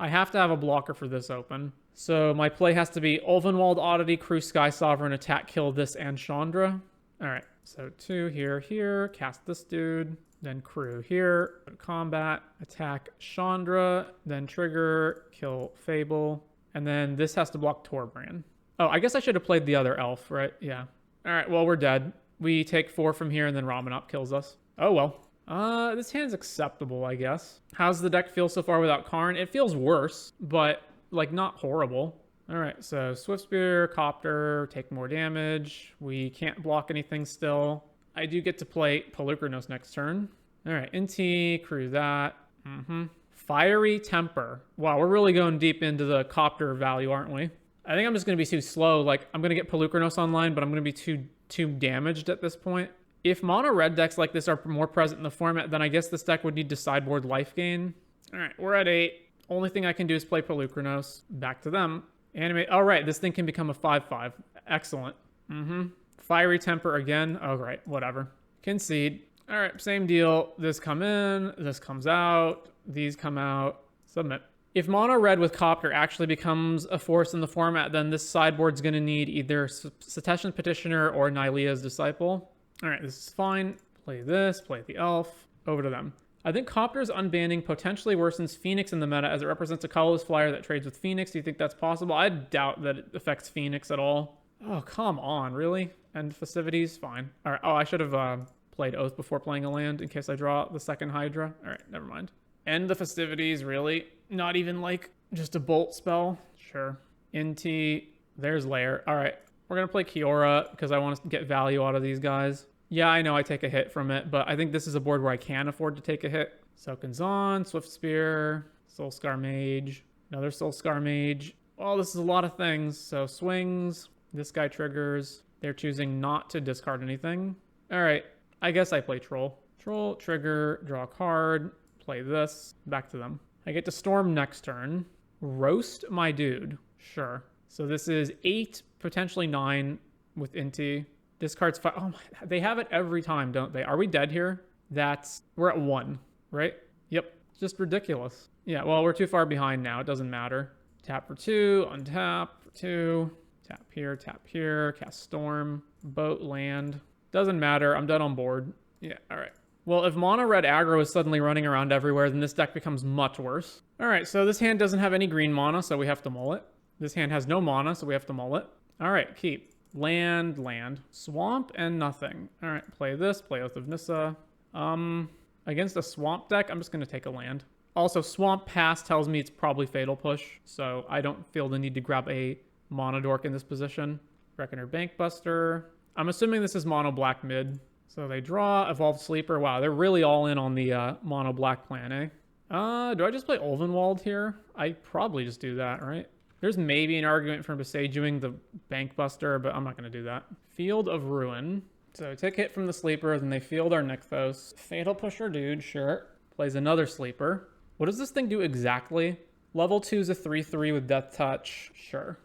I have to have a blocker for this open. So my play has to be Ulvenwald, Oddity, Crew, Sky Sovereign, attack, kill this, and Chandra. All right. So 2 here. Cast this dude. Then Crew here. Combat. Attack Chandra. Then trigger. Kill Fable. And then this has to block Torbran. Oh, I guess I should have played the other elf, right? Yeah. All right, well, we're dead. We take 4 from here, and then Ramanop kills us. Oh, well. This hand's acceptable, I guess. How's the deck feel so far without Karn? It feels worse, but, like, not horrible. All right, so Swift Spear, Copter, take more damage. We can't block anything still. I do get to play Polukranos next turn. All right, NT, crew that. Fiery Temper. Wow, we're really going deep into the Copter value, aren't we? I think I'm just going to be too slow. Like, I'm going to get Polukranos online, but I'm going to be too damaged at this point. If mono red decks like this are more present in the format, then I guess this deck would need to sideboard life gain. All right, we're at 8. Only thing I can do is play Polukranos. Back to them. Animate. All right, this thing can become a 5/5. Excellent. Fiery Temper again. Oh, right. Whatever. Concede. All right. Same deal. This come in. This comes out. These come out. Submit. If mono red with Copter actually becomes a force in the format, then this sideboard's going to need either Seteshan Petitioner or Nylea's Disciple. All right. This is fine. Play this. Play the elf. Over to them. I think Copter's unbanning potentially worsens Phoenix in the meta as it represents a colorless flyer that trades with Phoenix. Do you think that's possible? I doubt that it affects Phoenix at all. Oh, come on. Really? End Festivities? Fine. All right. Oh, I should have played Oath before playing a land in case I draw the second Hydra. All right. Never mind. End the Festivities? Really? Not even like just a bolt spell? Sure. Inti. There's Lair. All right. We're going to play Kiora because I want to get value out of these guys. Yeah, I know I take a hit from it, but I think this is a board where I can afford to take a hit. Soken's Swift Spear, Soulscar Mage, another Soulscar Mage. Oh, this is a lot of things. So swings, this guy triggers. They're choosing not to discard anything. All right, I guess I play Troll. Troll, trigger, draw a card, play this, back to them. I get to Storm next turn. Roast my dude, sure. So this is 8, potentially 9 with Inti. Discards 5. Oh my, they have it every time, don't they? Are we dead here? We're at 1, right? Yep. Just ridiculous. Yeah, well, we're too far behind now. It doesn't matter. Tap for 2, untap for 2. Tap here, cast Storm, boat, land. Doesn't matter. I'm done on board. Yeah, all right. Well, if mono red aggro is suddenly running around everywhere, then this deck becomes much worse. All right, so this hand doesn't have any green mana, so we have to mull it. This hand has no mana, so we have to mull it. All right, keep. Land, swamp, and nothing. All right, play this, play Oath of Nissa. Against a swamp deck, I'm just going to take a land. Also, Swamp Pass tells me it's probably Fatal Push, so I don't feel the need to grab a Mono Dork in this position. Reckoner Bankbuster. I'm assuming this is Mono Black mid. So they draw, Evolved Sleeper. Wow, they're really all in on the Mono Black plan, eh? Do I just play Ulvenwald here? I probably just do that, right? There's maybe an argument for Besageing the Bankbuster, but I'm not going to do that. Field of Ruin. So take hit from the sleeper, then they field our Nykthos. Fatal Pusher dude, sure. Plays another sleeper. What does this thing do exactly? Level 2 is a 3/3 with Death Touch. Sure.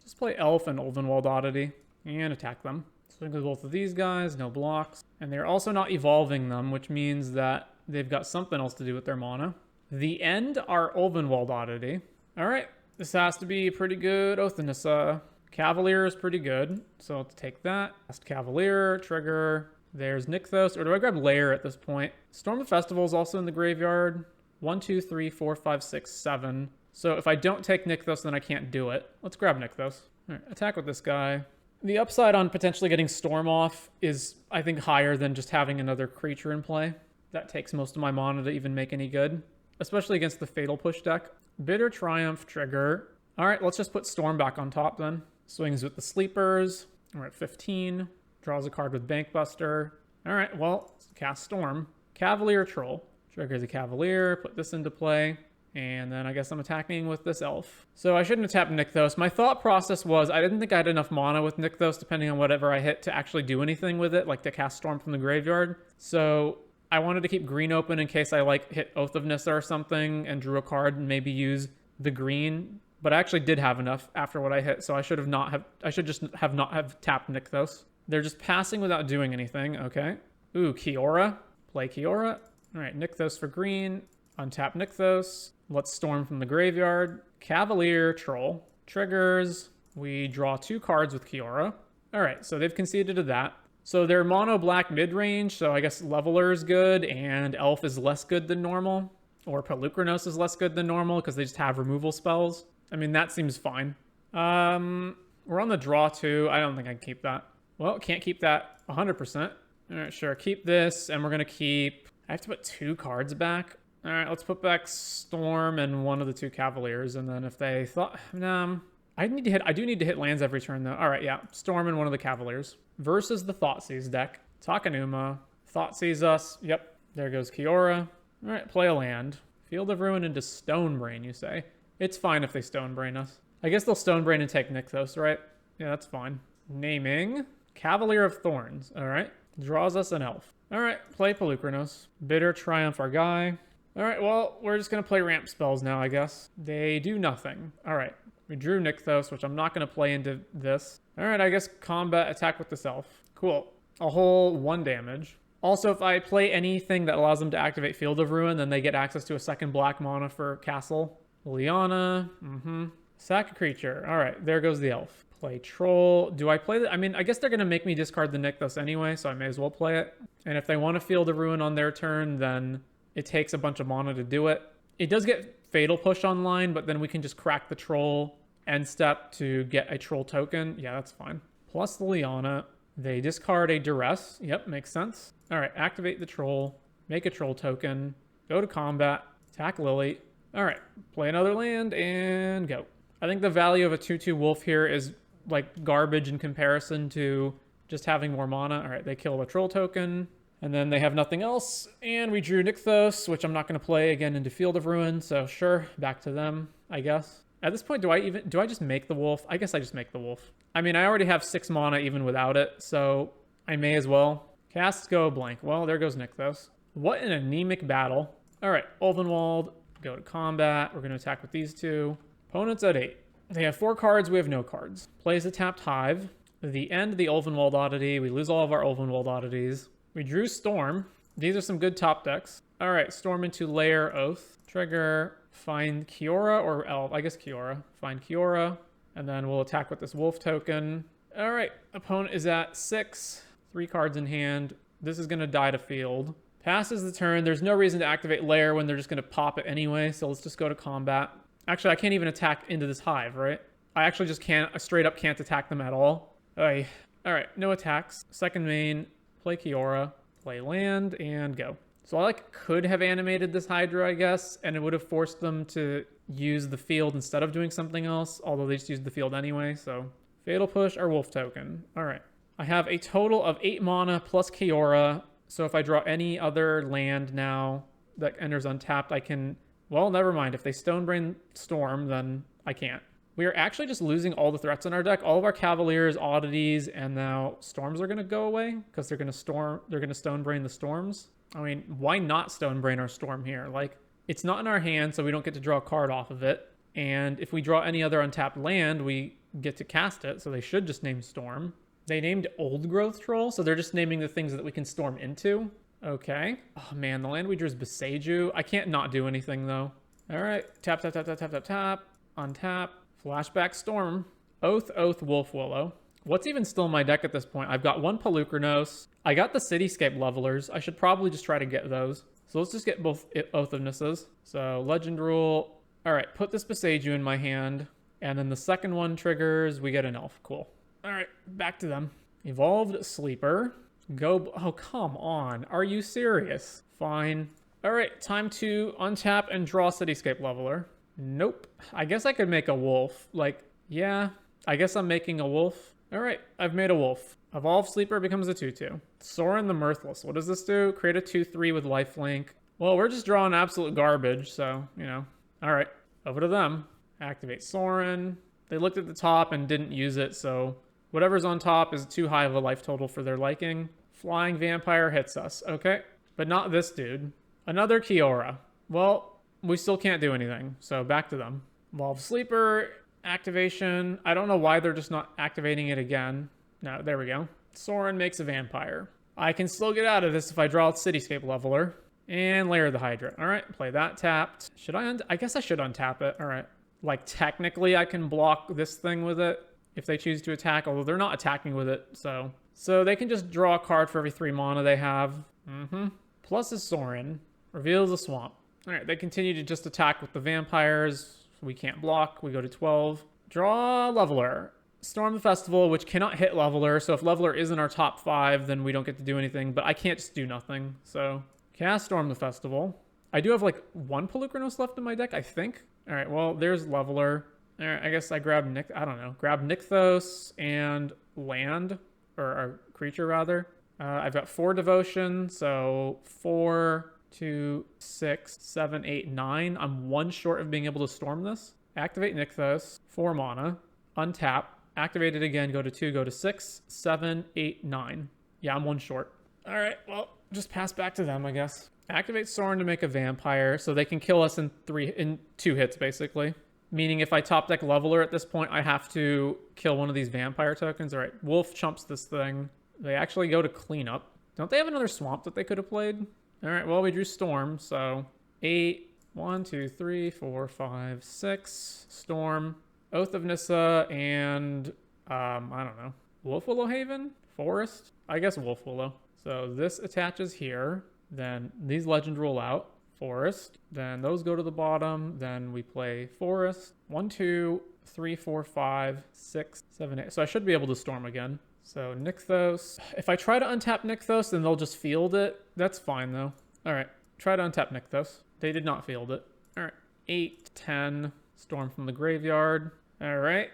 Just play Elf and Ulvenwald Oddity and attack them. Swing with both of these guys, no blocks. And they're also not evolving them, which means that they've got something else to do with their mana. The end are Ulvenwald Oddity. All right. This has to be pretty good. Oath of Nissa. Cavalier is pretty good, so let's take that. Last Cavalier, trigger. There's Nykthos, or do I grab Lair at this point? Storm of Festival is also in the graveyard. 1, 2, 3, 4, 5, 6, 7. So if I don't take Nykthos, then I can't do it. Let's grab Nykthos. All right, attack with this guy. The upside on potentially getting Storm off is, I think, higher than just having another creature in play. That takes most of my mana to even make any good, especially against the Fatal Push deck. Bitter Triumph, trigger. All right, let's just put Storm back on top then. Swings with the sleepers. We're at 15. Draws a card with Bankbuster. All right, well, cast Storm. Cavalier Troll. Trigger the Cavalier, put this into play. And then I guess I'm attacking with this Elf. So I shouldn't have tapped Nykthos. My thought process was I didn't think I had enough mana with Nykthos, depending on whatever I hit, to actually do anything with it, like to cast Storm from the graveyard. So I wanted to keep green open in case I like hit Oath of Nissa or something and drew a card and maybe use the green. But I actually did have enough after what I hit, so I should just not have tapped Nykthos. They're just passing without doing anything. Okay. Ooh, Kiora. Play Kiora. All right, Nykthos for green. Untap Nykthos. Let's Storm from the graveyard. Cavalier, Troll. Triggers. We draw 2 cards with Kiora. All right, so they've conceded to that. So they're mono black mid-range, so I guess Leveler is good, and Elf is less good than normal. Or Pelucranos is less good than normal, because they just have removal spells. I mean, that seems fine. We're on the draw, too. I don't think I can keep that. Well, can't keep that 100%. All right, sure. Keep this, and we're going to keep... I have to put 2 cards back. All right, let's put back Storm and one of the 2 Cavaliers, and then if they thought... I do need to hit lands every turn, though. All right, yeah. Storm and one of the Cavaliers. Versus the Thoughtseize deck. Takenuma. Thoughtseize us. Yep. There goes Kiora. All right, play a land. Field of Ruin into Stonebrain, you say. It's fine if they Stonebrain us. I guess they'll Stonebrain and take Nykthos, right? Yeah, that's fine. Naming. Cavalier of Thorns. All right. Draws us an Elf. All right, play Pelucranos. Bitter Triumph our guy. All right, well, we're just going to play ramp spells now, I guess. They do nothing. All right. We drew Nykthos, which I'm not going to play into this. All right, I guess combat attack with the self. Cool. A whole 1 damage. Also, if I play anything that allows them to activate Field of Ruin, then they get access to a 2nd black mana for castle. Liliana. Sack a creature. All right, there goes the elf. Play troll. Do I play that? I mean, I guess they're going to make me discard the Nykthos anyway, so I may as well play it. And if they want to Field of Ruin on their turn, then it takes a bunch of mana to do it. It does get Fatal Push online, but then we can just crack the troll end step to get a troll token. Yeah, that's fine. Plus the Liliana. They discard a Duress. Yep, makes sense. All right, activate the troll. Make a troll token. Go to combat. Attack Lily. All right, play another land and go. I think the value of a 2/2 wolf here is like garbage in comparison to just having more mana. All right, they kill a troll token. And then they have nothing else. And we drew Nykthos, which I'm not going to play again into Field of Ruin. So sure, back to them, I guess. At this point, do I just make the wolf? I guess I just make the wolf. I mean, I already have 6 mana even without it, so I may as well. Casts go blank. Well, there goes Nykthos. What an anemic battle. All right, Ulvenwald, go to combat. We're going to attack with these 2. Opponent's at 8. They have 4 cards. We have no cards. Plays a tapped Hive. The end of the Ulvenwald oddity. We lose all of our Ulvenwald oddities. We drew Storm. These are some good top decks. All right, Storm into Lair Oath. Trigger, find Kiora or Elf. I guess Kiora. Find Kiora. And then we'll attack with this Wolf token. All right, opponent is at 6. 3 cards in hand. This is going to die to field. Passes the turn. There's no reason to activate Lair when they're just going to pop it anyway. So let's just go to combat. Actually, I can't even attack into this Hive, right? I actually just can't, I straight up can't attack them at all. All right, no attacks. Second main. Play Kiora, play land, and go. So I could have animated this Hydra, I guess, and it would have forced them to use the field instead of doing something else, although they just used the field anyway, so. Fatal Push or Wolf token. All right. I have a total of 8 mana plus Kiora, so if I draw any other land now that enters untapped, I can, well, never mind. If they Stonebrain Storm, then I can't. We are actually just losing all the threats in our deck. All of our Cavaliers, oddities, and now Storms are going to go away because they're going to Stonebrain the Storms. I mean, why not Stonebrain our Storm here? Like, it's not in our hand, so we don't get to draw a card off of it. And if we draw any other untapped land, we get to cast it, so they should just name Storm. They named Old Growth Troll, so they're just naming the things that we can storm into. Okay. Oh, man, the land we drew is Beseiju. I can't not do anything, though. All right. Tap, tap, tap, tap, tap, tap, tap. Untap. Flashback Storm. Oath, Oath, Wolf Willow. What's even still in my deck at this point? I've got 1 Pelucranos. I got the Cityscape Levelers. I should probably just try to get those. So let's just get both Oath of Nisses. So Legend Rule. All right, put this Beseiju in my hand. And then the second one triggers. We get an elf. Cool. All right, back to them. Evolved Sleeper. Go. Oh, come on. Are you serious? Fine. All right, time to untap and draw Cityscape Leveler. Nope. I guess I could make a wolf. Like, yeah, I guess I'm making a wolf. All right, I've made a wolf. Evolve Sleeper becomes a 2/2. Sorin the Mirthless. What does this do? Create a 2/3 with lifelink. Well, we're just drawing absolute garbage, so, you know. All right, over to them. Activate Sorin. They looked at the top and didn't use it, so whatever's on top is too high of a life total for their liking. Flying Vampire hits us. Okay, but not this dude. Another Kiora. Well, we still can't do anything, so back to them. Evolve Sleeper, activation. I don't know why they're just not activating it again. No, there we go. Sorin makes a vampire. I can still get out of this if I draw a Cityscape Leveler. And Lair the Hydra. All right, play that tapped. Should I guess I should untap it. All right. Like, technically, I can block this thing with it if they choose to attack, although they're not attacking with it, so. So they can just draw a card for every 3 mana they have. Plus is Sorin. Reveals the Swamp. All right, they continue to just attack with the vampires. We can't block. We go to 12. Draw Leveler. Storm the Festival, which cannot hit Leveler. So if Leveler is in our top 5, then we don't get to do anything. But I can't just do nothing. So cast Storm the Festival. I do have like 1 Pelucranos left in my deck, I think. All right, well, there's Leveler. All right, I guess I grab grab Nykthos and land, or a creature rather. I've got 4 Devotion, so 4... 2, 6, 7, 8, 9. I'm 1 short of being able to storm this. Activate Nykthos, 4 mana. Untap. Activate it again. Go to 2, go to 6, 7, 8, 9. Yeah, I'm 1 short. All right, well, just pass back to them, I guess. Activate Sorin to make a vampire, so they can kill us in 2 hits, basically. Meaning if I top deck Leveler at this point, I have to kill one of these vampire tokens. All right, Wolf chumps this thing. They actually go to cleanup. Don't they have another swamp that they could have played? All right, well, we drew Storm, so 8, 1, 2, 3, 4, 5, 6. Storm, Oath of Nissa, and I don't know. Wolf Willow Haven? Forest? I guess Wolf Willow. So this attaches here. Then these legends roll out. Forest. Then those go to the bottom. Then we play Forest. 1, 2, 3, 4, 5, 6, 7, 8. So I should be able to Storm again. So Nykthos. If I try to untap Nykthos, then they'll just field it. That's fine though. All right. Try to untap Nykthos. They did not field it. All right. 8, 10. Storm from the graveyard. All right.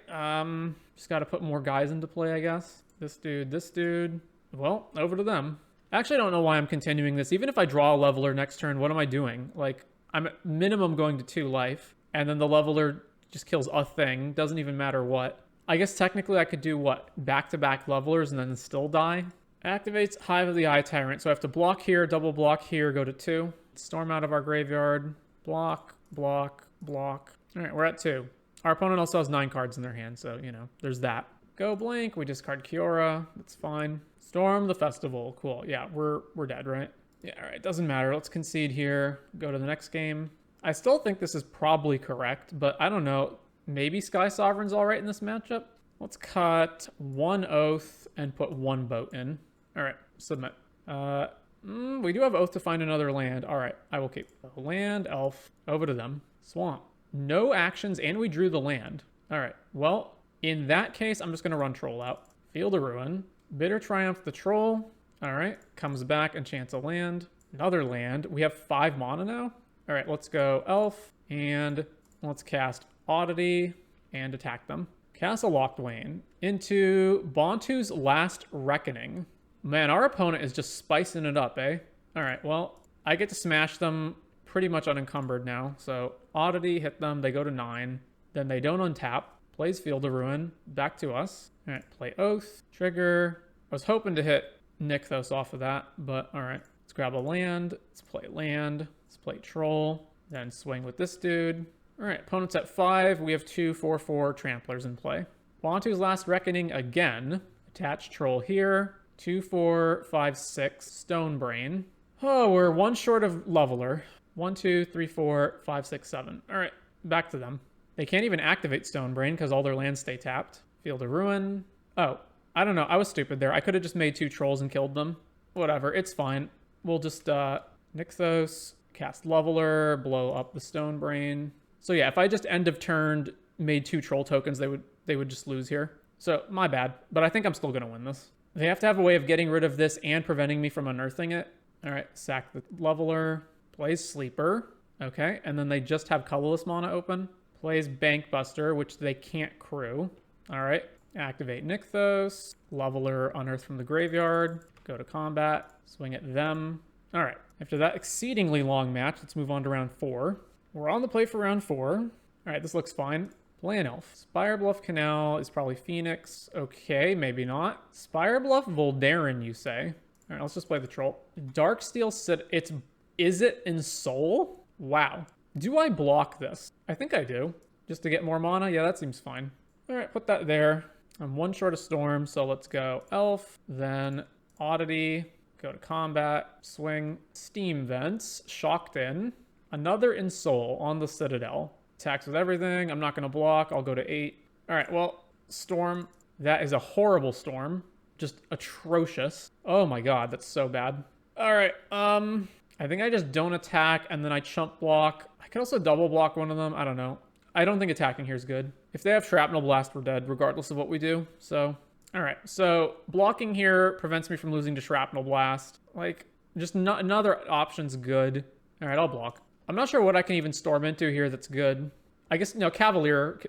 Just got to put more guys into play, I guess. This dude, this dude. Well, over to them. Actually, I don't know why I'm continuing this. Even if I draw a Leveler next turn, what am I doing? Like, I'm at minimum going to 2 life, and then the Leveler just kills a thing. Doesn't even matter what. I guess technically I could do, what? Back-to-back Levelers and then still die? Activates Hive of the Eye Tyrant. So I have to block here, double block here, go to 2. Storm out of our graveyard. Block, block, block. All right, we're at 2. Our opponent also has 9 cards in their hand, so, you know, there's that. Go blank, we discard Kiora. That's fine. Storm the Festival. Cool. Yeah, we're dead, right? Yeah, all right. Doesn't matter. Let's concede here. Go to the next game. I still think this is probably correct, but I don't know. Maybe Sky Sovereign's all right in this matchup. Let's cut 1 Oath and put 1 boat in. All right, submit. We do have Oath to find another land. All right, I will keep land, elf, over to them. Swamp. No actions, and we drew the land. All right, well, in that case, I'm just going to run Troll out. Field of Ruin. Bitter Triumph the Troll. All right, comes back and chants a land. Another land. We have 5 mana now. All right, let's go Elf, and let's cast Oddity and attack them. Cast a Locthwain into Bontu's Last Reckoning. Man, our opponent is just spicing it up, eh? All right, well, I get to smash them pretty much unencumbered now. So Oddity, hit them, they go to 9. Then they don't untap. Plays Field of Ruin, back to us. All right, play Oath, trigger. I was hoping to hit Nykthos off of that, but all right. Let's grab a land, let's play land, let's play Troll, then swing with this dude. All right, opponent's at 5. We have 2 4/4 Tramplers in play. Bontu's Last Reckoning again. Attach Troll here. 2 4 5 6 Stone Brain. Oh, we're 1 short of Leveler. 1 2 3 4 5 6 7. All right, back to them. They can't even activate Stone Brain because all their lands stay tapped. Field of Ruin. Oh, I don't know. I was stupid there. I could have just made 2 Trolls and killed them. Whatever, it's fine. We'll just Nykthos, cast Leveler, blow up the Stone Brain. So yeah, if I just end of turn made 2 Troll tokens, they would just lose here. So my bad, but I think I'm still gonna win this. They have to have a way of getting rid of this and preventing me from unearthing it. All right, sack the Leveler, plays Sleeper. Okay, and then they just have colorless mana open. Plays Bankbuster, which they can't crew. All right, activate Nykthos, Leveler, unearth from the graveyard, go to combat, swing at them. All right, after that exceedingly long match, let's move on to round 4. We're on the play for round 4. All right, this looks fine. Play an elf. Spirebluff Canal is probably Phoenix. Okay, maybe not. Spirebluff Voldarin, you say. All right, let's just play the Troll. Darksteel, it's Izzet Ensoul? Wow. Do I block this? I think I do. Just to get more mana? Yeah, that seems fine. All right, put that there. I'm 1 short of Storm, so let's go Elf, then Oddity, go to combat, swing, Steam Vents, Shocked In, another Ensoul on the Citadel. Attacks with everything. I'm not going to block. I'll go to 8. All right, well, Storm. That is a horrible Storm. Just atrocious. Oh my god, that's so bad. All right, I think I just don't attack, and then I chump block. I could also double block one of them. I don't know. I don't think attacking here is good. If they have Shrapnel Blast, we're dead, regardless of what we do. So, all right. So blocking here prevents me from losing to Shrapnel Blast. Like, just not another option's good. All right, I'll block. I'm not sure what I can even storm into here that's good. I guess, no, Cavalier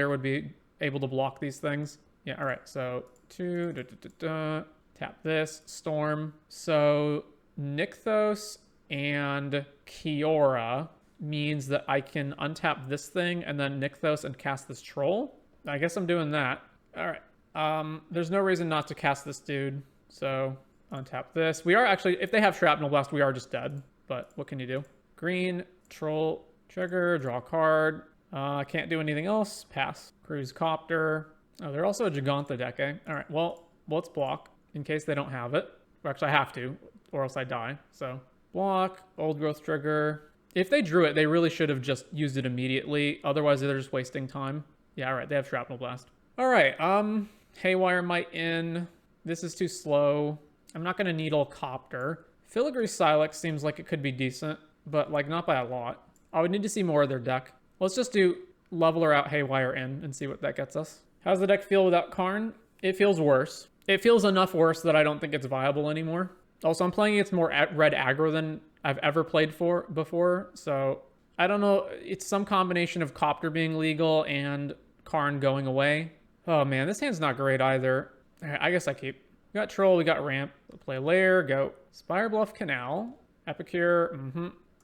would be able to block these things. Yeah, all right. So 2, tap this, storm. So Nykthos and Kiora means that I can untap this thing and then Nykthos and cast this Troll. I guess I'm doing that. All right. There's no reason not to cast this dude. So untap this. We are actually, if they have Shrapnel Blast, we are just dead. But what can you do? Green, Troll, trigger, draw a card. I can't do anything else. Pass. Cruise Copter. Oh, they're also a Gigantha deck, eh? All right, well, let's block in case they don't have it. Or actually, I have to, or else I die. So, block, Old Growth Trigger. If they drew it, they really should have just used it immediately. Otherwise, they're just wasting time. Yeah, all right, they have Shrapnel Blast. All right, Haywire Might in. This is too slow. I'm not going to Needle Copter. Filigree Silex seems like it could be decent, but like not by a lot. I would need to see more of their deck. Let's just do Leveler out, Haywire in, and see what that gets us. How's the deck feel without Karn? It feels worse. It feels enough worse that I don't think it's viable anymore. Also, I'm playing against more Red Aggro than I've ever played for before, so I don't know. It's some combination of Copter being legal and Karn going away. Oh man, this hand's not great either. All right, I guess I keep. We got Troll, we got Ramp. We'll play Lair, go. Spire Bluff Canal. Epicure,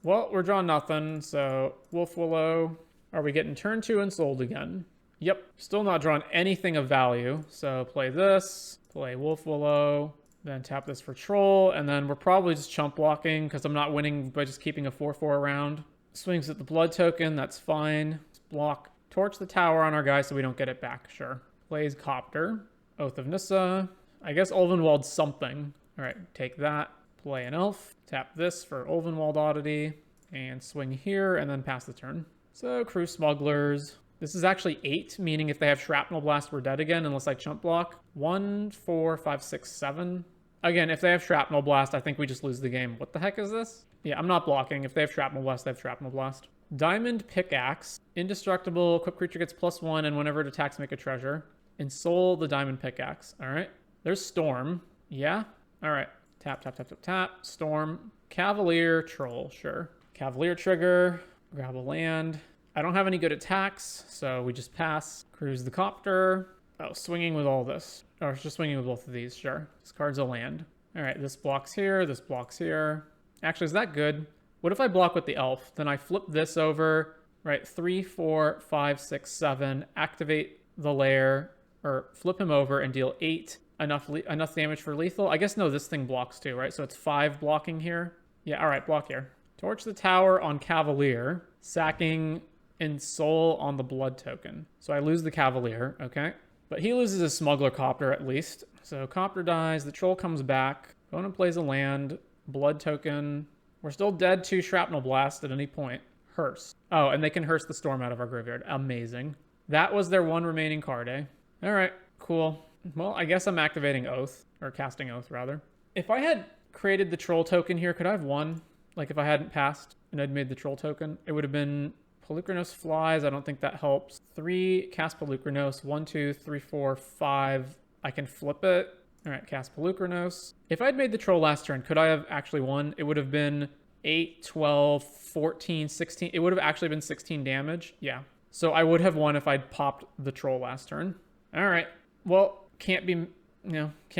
Well, we're drawing nothing, so Wolf Willow. Are we getting turn 2 and sold again? Yep, still not drawing anything of value. So play this, play Wolf Willow, then tap this for Troll, and then we're probably just chump blocking because I'm not winning by just keeping a 4-4 around. Swings at the blood token, that's fine. Just block, torch the tower on our guy so we don't get it back, sure. Plays Copter, Oath of Nissa. I guess Ulvenwald something. All right, take that, play an elf, tap this for Ulvenwald Oddity, and swing here, and then pass the turn. So Crew Smugglers. This is actually 8, meaning if they have Shrapnel Blast, we're dead again, unless I chump block. 1, 4, 5, 6, 7. Again, if they have Shrapnel Blast, I think we just lose the game. What the heck is this? Yeah, I'm not blocking. If they have Shrapnel Blast, they have Shrapnel Blast. Diamond Pickaxe. Indestructible. Equipped creature gets +1, and whenever it attacks, make a treasure. Ensoul the Diamond Pickaxe. All right. There's Storm. Yeah. All right. Tap, tap, tap, tap, tap. Storm. Cavalier. Troll. Sure. Cavalier trigger. Grab a land. I don't have any good attacks, so we just pass. Cruise the Copter. Oh, swinging with all this. Or just swinging with both of these, sure. This card's a land. All right, this blocks here, this blocks here. Actually, is that good? What if I block with the elf? Then I flip this over, right? 3, 4, 5, 6, 7. Activate the lair, or flip him over and deal 8. Enough damage for lethal. I guess no, this thing blocks too, right? So it's 5 blocking here. Yeah, all right, block here. Torch the tower on Cavalier, sacking Ensoul on the blood token. So I lose the Cavalier, okay? But he loses his Smuggler Copter at least. So Copter dies, the Troll comes back, opponent plays a land, blood token. We're still dead to Shrapnel Blast at any point. Hearse. Oh, and they can Hearse the Storm out of our graveyard. Amazing. That was their one remaining card, eh? All right, cool. Well, I guess I'm activating Oath, or casting Oath rather. If I had created the Troll token here, could I have won? Like if I hadn't passed and I'd made the Troll token, it would have been Pelucranos Flies. I don't think that helps. 3, cast Pelucranos. 1, 2, 3, 4, 5. I can flip it. All right, cast Pelucranos. If I'd made the Troll last turn, could I have actually won? It would have been 8, 12, 14, 16. It would have actually been 16 damage. Yeah. So I would have won if I'd popped the Troll last turn. All right. Well, can't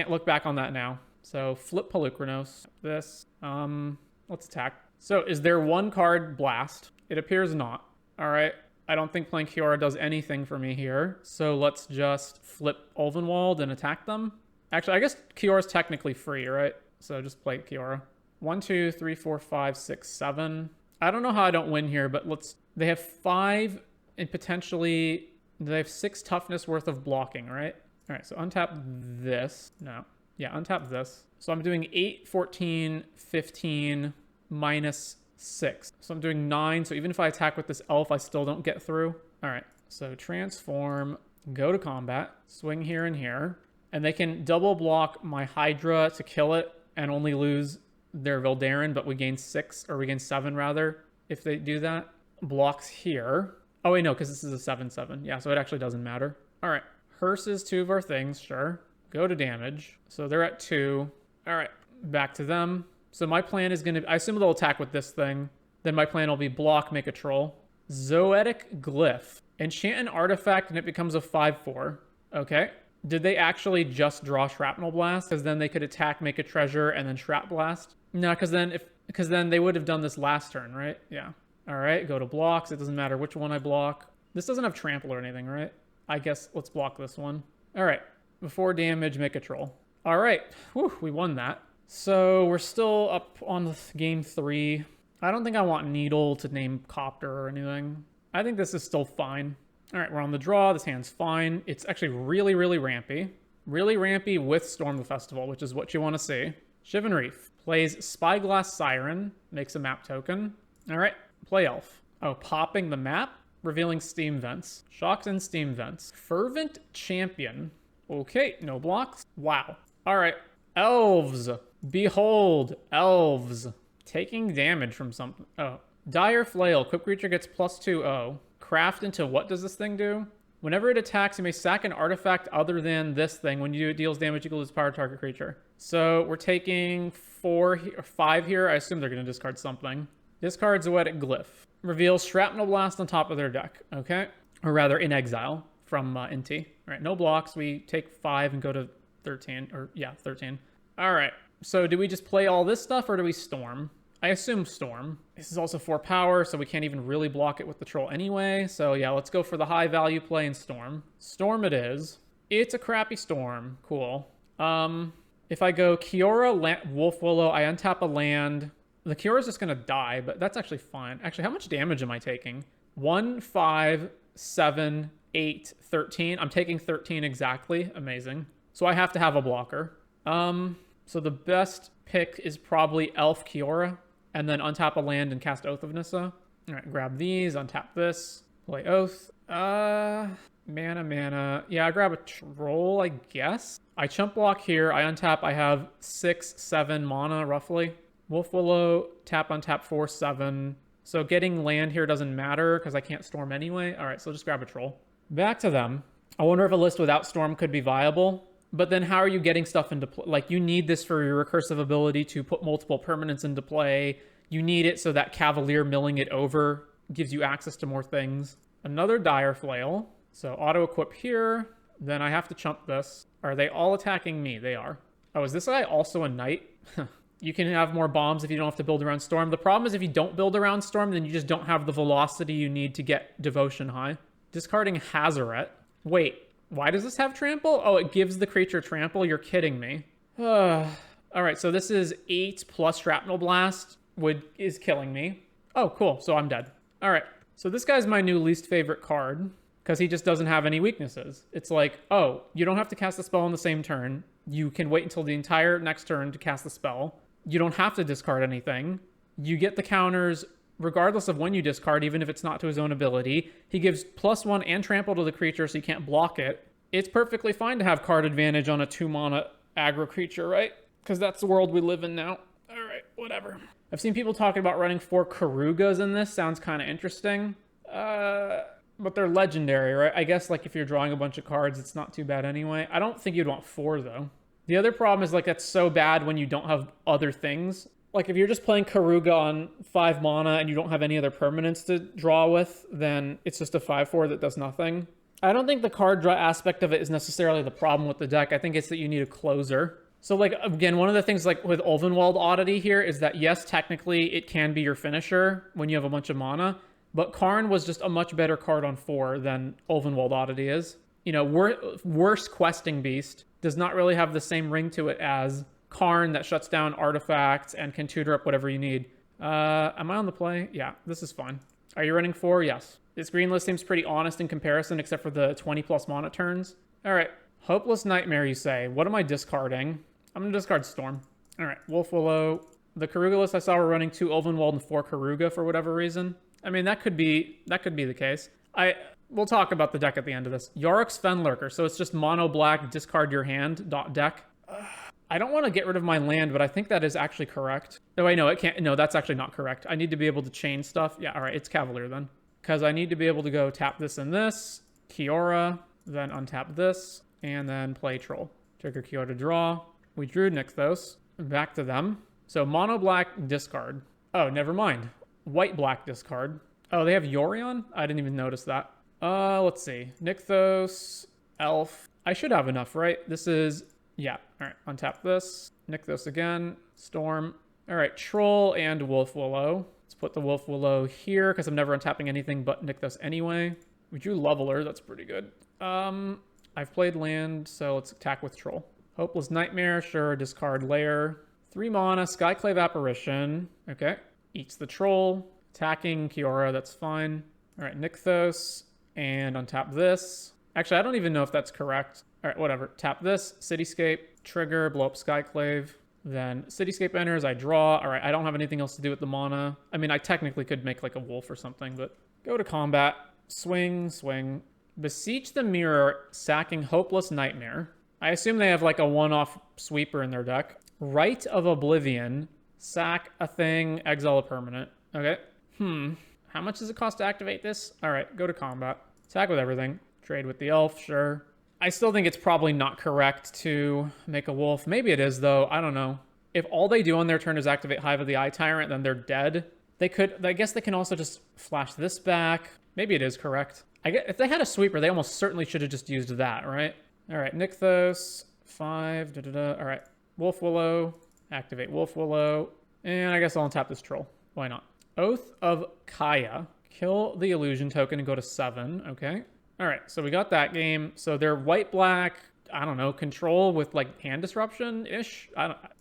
look back on that now. So flip Pelucranos. This. Let's attack. So is there one card Blast? It appears not. All right. I don't think playing Kiora does anything for me here. So let's just flip Ulvenwald and attack them. Actually, I guess Kiora's technically free, right? So just play Kiora. 1, 2, 3, 4, 5, 6, 7. I don't know how I don't win here, but they have 5 and potentially they have 6 toughness worth of blocking, right? All right, so untap this. No. Yeah, untap this. So I'm doing 8, 14, 15, minus 6. So I'm doing 9. So even if I attack with this elf, I still don't get through. All right, so transform, go to combat, swing here and here. And they can double block my Hydra to kill it and only lose their Vildarin, but we gain 6, or we gain 7 rather, if they do that. Blocks here. Oh wait, no, because this is a 7/7. Yeah, so it actually doesn't matter. All right, Hearse is 2 of our things, sure. Go to damage. So they're at 2. All right, back to them. So my plan is gonna, I assume they'll attack with this thing. Then my plan will be block, make a Troll. Zoetic Glyph. Enchant an artifact and it becomes a 5/4. Okay. Did they actually just draw Shrapnel Blast? Because then they could attack, make a treasure, and then Shrap Blast? No, because then they would have done this last turn, right? Yeah. All right, go to blocks. It doesn't matter which one I block. This doesn't have trample or anything, right? I guess let's block this one. All right. Before damage, make a Troll. All right. Whew, we won that. So we're still up on game 3. I don't think I want Needle to name Copter or anything. I think this is still fine. All right, we're on the draw. This hand's fine. It's actually really, really rampy. Really rampy with Storm the Festival, which is what you want to see. Shivan Reef plays Spyglass Siren, makes a map token. All right, play Elf. Oh, popping the map, revealing Steam Vents. Shocks and Steam Vents. Fervent Champion. Okay, no blocks. Wow. All right, Elves. Behold, Elves. Taking damage from something. Oh, Dire Flail. Equipped creature gets +2/0. Craft into what does this thing do? Whenever it attacks, you may sack an artifact other than this thing. When you do, it deals damage equal to its power target creature. So we're taking 5 here. I assume they're going to discard something. Discard Zoetic Glyph. Reveals Shrapnel Blast on top of their deck. Okay. Or rather, in exile from Inti. All right, no blocks. We take 5 and go to 13. Or, yeah, 13. All right. So do we just play all this stuff or do we Storm? I assume Storm. This is also 4 power, so we can't even really block it with the troll anyway. So yeah, let's go for the high value play and Storm. Storm it is. It's a crappy Storm. Cool. If I go Kiora, Wolf Willow, I untap a land. The Kiora's just going to die, but that's actually fine. Actually, how much damage am I taking? 1, 5, 7, 8, 13. I'm taking 13 exactly. Amazing. So I have to have a blocker. So the best pick is probably Elf Kiora. And then untap a land and cast Oath of Nissa. All right, grab these, untap this, play Oath. Mana. Yeah, I grab a troll, I guess. I chump block here, I untap, I have 6, 7 mana, roughly. Wolf Willow, tap, untap, 4, 7. So getting land here doesn't matter, because I can't Storm anyway. All right, so just grab a troll. Back to them. I wonder if a list without Storm could be viable. But then how are you getting stuff into play? Like, you need this for your recursive ability to put multiple permanents into play. You need it so that Cavalier milling it over gives you access to more things. Another Dire Flail. So auto-equip here. Then I have to chump this. Are they all attacking me? They are. Oh, is this guy also a knight? You can have more bombs if you don't have to build around Storm. The problem is if you don't build around Storm, then you just don't have the velocity you need to get Devotion high. Discarding Hazaret. Wait. Why does this have trample? Oh, it gives the creature trample? You're kidding me. All right, so this is 8 plus Shrapnel Blast is killing me. Oh, cool. So I'm dead. All right. So this guy's my new least favorite card because he just doesn't have any weaknesses. It's like, oh, you don't have to cast the spell on the same turn. You can wait until the entire next turn to cast the spell. You don't have to discard anything. You get the counters regardless of when you discard, even if it's not to his own ability. He gives +1 and trample to the creature, so you can't block it. It's perfectly fine to have card advantage on a 2-mana aggro creature, right? Because that's the world we live in now. All right, whatever. I've seen people talking about running 4 Karugas in this. Sounds kind of interesting. But they're legendary, right? I guess, like, if you're drawing a bunch of cards, it's not too bad anyway. I don't think you'd want 4, though. The other problem is, like, that's so bad when you don't have other things. Like, if you're just playing Karuga on 5 mana and you don't have any other permanents to draw with, then it's just a 5/4 that does nothing. I don't think the card draw aspect of it is necessarily the problem with the deck. I think it's that you need a closer. So, like, again, one of the things, like, with Ulvenwald Oddity here is that, yes, technically it can be your finisher when you have a bunch of mana, but Karn was just a much better card on 4 than Ulvenwald Oddity is. You know, worse questing beast does not really have the same ring to it as Karn that shuts down artifacts and can tutor up whatever you need. Am I on the play? Yeah, this is fun. Are you running 4? Yes. This green list seems pretty honest in comparison, except for the 20+ mana turns. All right. Hopeless Nightmare, you say. What am I discarding? I'm going to discard Storm. All right. Wolf Willow. The Karuga list I saw were running 2 Ulvenwald and 4 Karuga for whatever reason. I mean, that could be the case. We'll talk about the deck at the end of this. Yorick's Fenlurker. So it's just mono black, discard your hand, deck. I don't want to get rid of my land, but I think that is actually correct. Oh, wait, no, it can't. No, that's actually not correct. I need to be able to chain stuff. Yeah, all right, it's Cavalier then. Because I need to be able to go tap this and this, Kiora, then untap this, and then play Troll. Trigger Kiora to draw. We drew Nykthos. Back to them. So mono black, discard. Oh, never mind. White black, discard. Oh, they have Yorion? I didn't even notice that. Let's see. Nykthos, Elf. I should have enough, right? This is... Yeah, all right, untap this. Nykthos again, Storm. All right, Troll and Wolf Willow. Let's put the Wolf Willow here because I'm never untapping anything but Nykthos anyway. We drew Leveler, that's pretty good. I've played land, so let's attack with Troll. Hopeless Nightmare, sure, discard Lair. 3 mana, Skyclave Apparition. Okay, eats the Troll. Attacking Kiora, that's fine. All right, Nykthos, and untap this. Actually, I don't even know if that's correct. All right, whatever. Tap this, Cityscape, trigger, blow up Skyclave. Then Cityscape enters, I draw. All right, I don't have anything else to do with the mana. I mean, I technically could make like a wolf or something, but go to combat. Swing, swing. Beseech the Mirror, sacking Hopeless Nightmare. I assume they have like a one-off sweeper in their deck. Rite of Oblivion, sack a thing, exile a permanent. Okay. How much does it cost to activate this? All right, go to combat. Attack with everything. Trade with the elf, sure. I still think it's probably not correct to make a wolf. Maybe it is, though. I don't know. If all they do on their turn is activate Hive of the Eye Tyrant, then they're dead. They could... I guess they can also just flash this back. Maybe it is correct. If they had a sweeper, they almost certainly should have just used that, right? All right, Nykthos. 5. All right, Wolf Willow. Activate Wolf Willow. And I guess I'll untap this troll. Why not? Oath of Kaya. Kill the illusion token and go to 7. Okay. All right, so we got that game. So they're white-black, I don't know, control with like hand disruption-ish.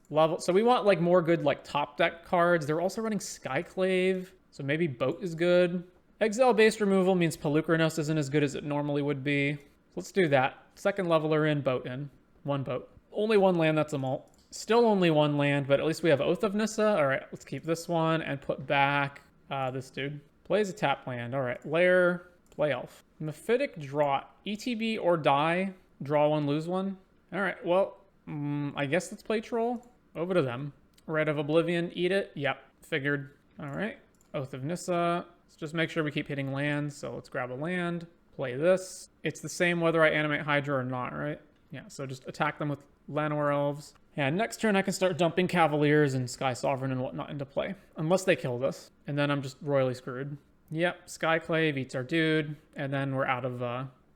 Level. So we want like more good like top deck cards. They're also running Skyclave, so maybe Boat is good. Exile-based removal means Pelucranos isn't as good as it normally would be. So let's do that. Second leveler in, Boat in. 1 boat. Only 1 land, that's a mult. Still only 1 land, but at least we have Oath of Nissa. All right, let's keep this one and put back this dude. Plays a tap land. All right, lair, play elf. Mephitic Draught. ETB or die. Draw 1, lose 1. All right, well, I guess let's play troll. Over to them. Red of Oblivion, eat it. Yep, figured. All right, Oath of Nissa. Let's just make sure we keep hitting lands. So let's grab a land. Play this. It's the same whether I animate Hydra or not, right? Yeah, so just attack them with Llanowar Elves. Yeah, next turn I can start dumping Cavaliers and Sky Sovereign and whatnot into play. Unless they kill this. And then I'm just royally screwed. Yep, Skyclave eats our dude. And then we're out of...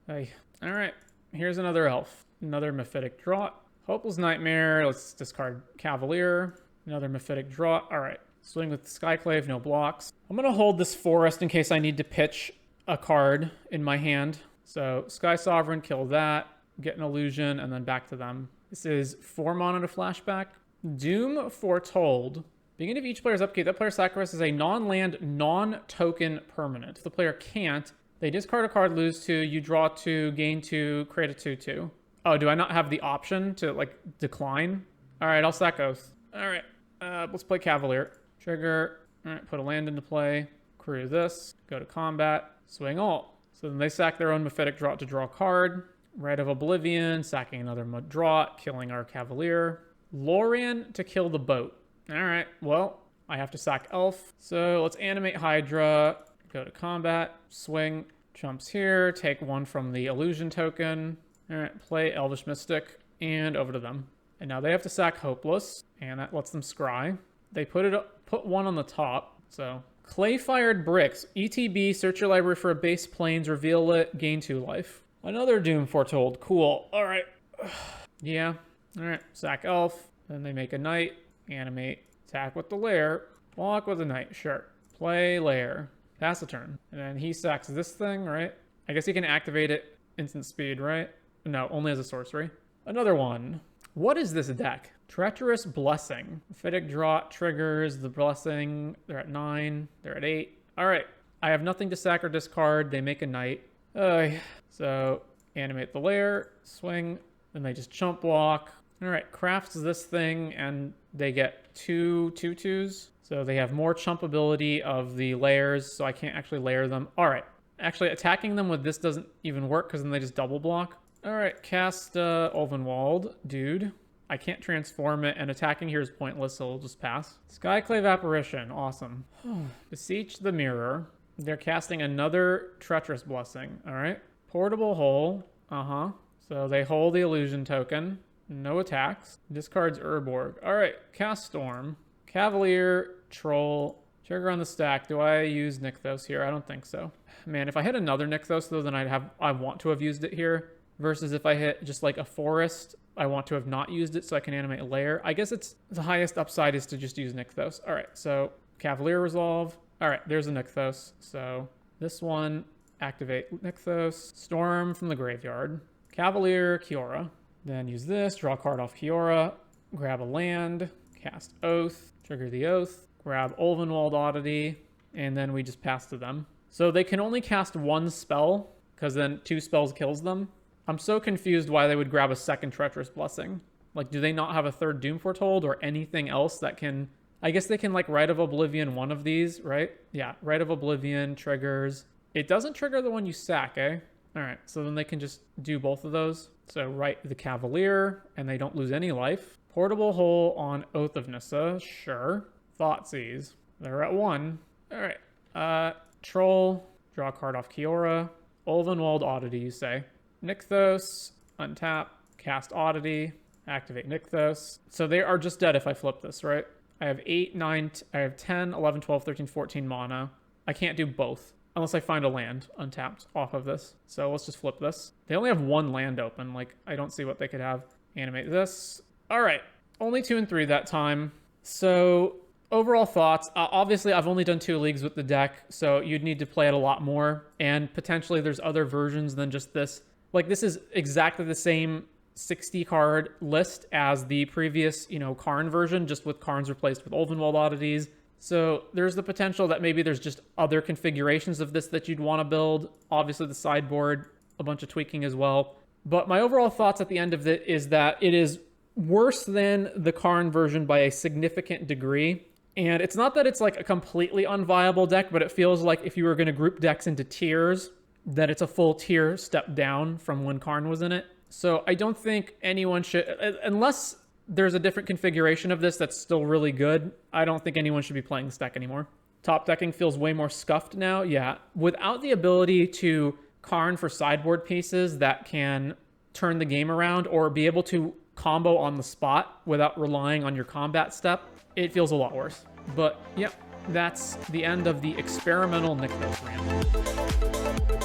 Hey. All right, here's another elf. Another Mephitic Draught. Hopeless Nightmare. Let's discard Cavalier. Another Mephitic Draught. All right, swing with Skyclave, no blocks. I'm going to hold this Forest in case I need to pitch a card in my hand. So Sky Sovereign, kill that. Get an illusion, and then back to them. This is 4 mana to flashback. Doom Foretold. Beginning of each player's upkeep, that player sacrifices a non-land, non-token permanent. If the player can't, they discard a card, lose 2, you draw 2, gain 2, create a 2/2. Oh, do I not have the option to, like, decline? All right, I'll sack Oath. All right, let's play Cavalier. Trigger. All right, put a land into play. Crew this. Go to combat. Swing alt. So then they sack their own Mephitic Draught to draw a card. Rite of Oblivion, sacking another Draught, killing our Cavalier. Lorian to kill the boat. All right, well, I have to sack Elf. So let's animate Hydra, go to combat, swing, jumps here, take 1 from the illusion token. All right, play Elvish Mystic, and over to them. And now they have to sack Hopeless, and that lets them scry. They put 1 on the top, so... Clay-Fired Bricks, ETB, search your library for a base plains, reveal it, gain 2 life. Another Doom Foretold. Cool. All right. Yeah. All right. Sack Elf. Then they make a Knight. Animate. Attack with the lair. Block with a Knight. Sure. Play lair. Pass the turn. And then he sacks this thing, right? I guess he can activate it instant speed, right? No, only as a sorcery. Another one. What is this deck? Treacherous Blessing. Mephitic Draught triggers the Blessing. They're at 9. They're at 8. All right. I have nothing to sack or discard. They make a Knight. So animate the lair, swing, then they just chump block. All right, crafts this thing, and they get 2 2/2s. So they have more chump ability of the layers, so I can't actually layer them. All right, actually attacking them with this doesn't even work because then they just double block. All right, cast Ulvenwald, dude. I can't transform it, and attacking here is pointless, so we'll just pass. Skyclave Apparition, awesome. Beseech the Mirror. They're casting another Treacherous Blessing, all right? Portable Hole, So they hold the illusion token. No attacks. Discards Urborg. All right, cast Storm. Cavalier, Troll. Trigger on the stack. Do I use Nykthos here? I don't think so. Man, if I hit another Nykthos, though, then I want to have used it here. Versus if I hit just like a Forest, I want to have not used it so I can animate a layer. I guess it's the highest upside is to just use Nykthos. All right, so Cavalier Resolve. All right, there's a Nykthos. So this one, activate Nykthos. Storm from the graveyard. Cavalier, Kiora. Then use this, draw a card off Kiora. Grab a land. Cast Oath. Trigger the Oath. Grab Ulvenwald Oddity. And then we just pass to them. So they can only cast one spell, because then 2 spells kills them. I'm so confused why they would grab a second Treacherous Blessing. Like, do they not have a third Doom Foretold or anything else that can... I guess they can, like, Rite of Oblivion one of these, right? Yeah, Rite of Oblivion triggers. It doesn't trigger the one you sack, eh? All right, so then they can just do both of those. So Rite the Cavalier, and they don't lose any life. Portable Hole on Oath of Nissa, sure. Thoughtseize, they're at 1. All right, Troll, draw a card off Kiora. Ulvenwald Oddity, you say. Nykthos, untap, cast Oddity, activate Nykthos. So they are just dead if I flip this, right? I have 8, 9, I have 10, 11, 12, 13, 14 mana. I can't do both unless I find a land untapped off of this. So let's just flip this. They only have 1 land open. Like, I don't see what they could have. Animate this. All right, only 2 and 3 that time. So overall thoughts, obviously I've only done 2 leagues with the deck, so you'd need to play it a lot more. And potentially there's other versions than just this. Like, this is exactly the same 60 card list as the previous, Karn version, just with Karns replaced with Ulvenwald Oddities. So there's the potential that maybe there's just other configurations of this that you'd want to build. Obviously the sideboard, a bunch of tweaking as well. But my overall thoughts at the end of it is that it is worse than the Karn version by a significant degree. And it's not that it's like a completely unviable deck, but it feels like if you were going to group decks into tiers, that it's a full tier step down from when Karn was in it. So I don't think anyone should, unless there's a different configuration of this that's still really good, I don't think anyone should be playing this deck anymore. Top decking feels way more scuffed now, yeah. Without the ability to Karn for sideboard pieces that can turn the game around or be able to combo on the spot without relying on your combat step, it feels a lot worse. But, yep, that's the end of the experimental Nykthos Ramp.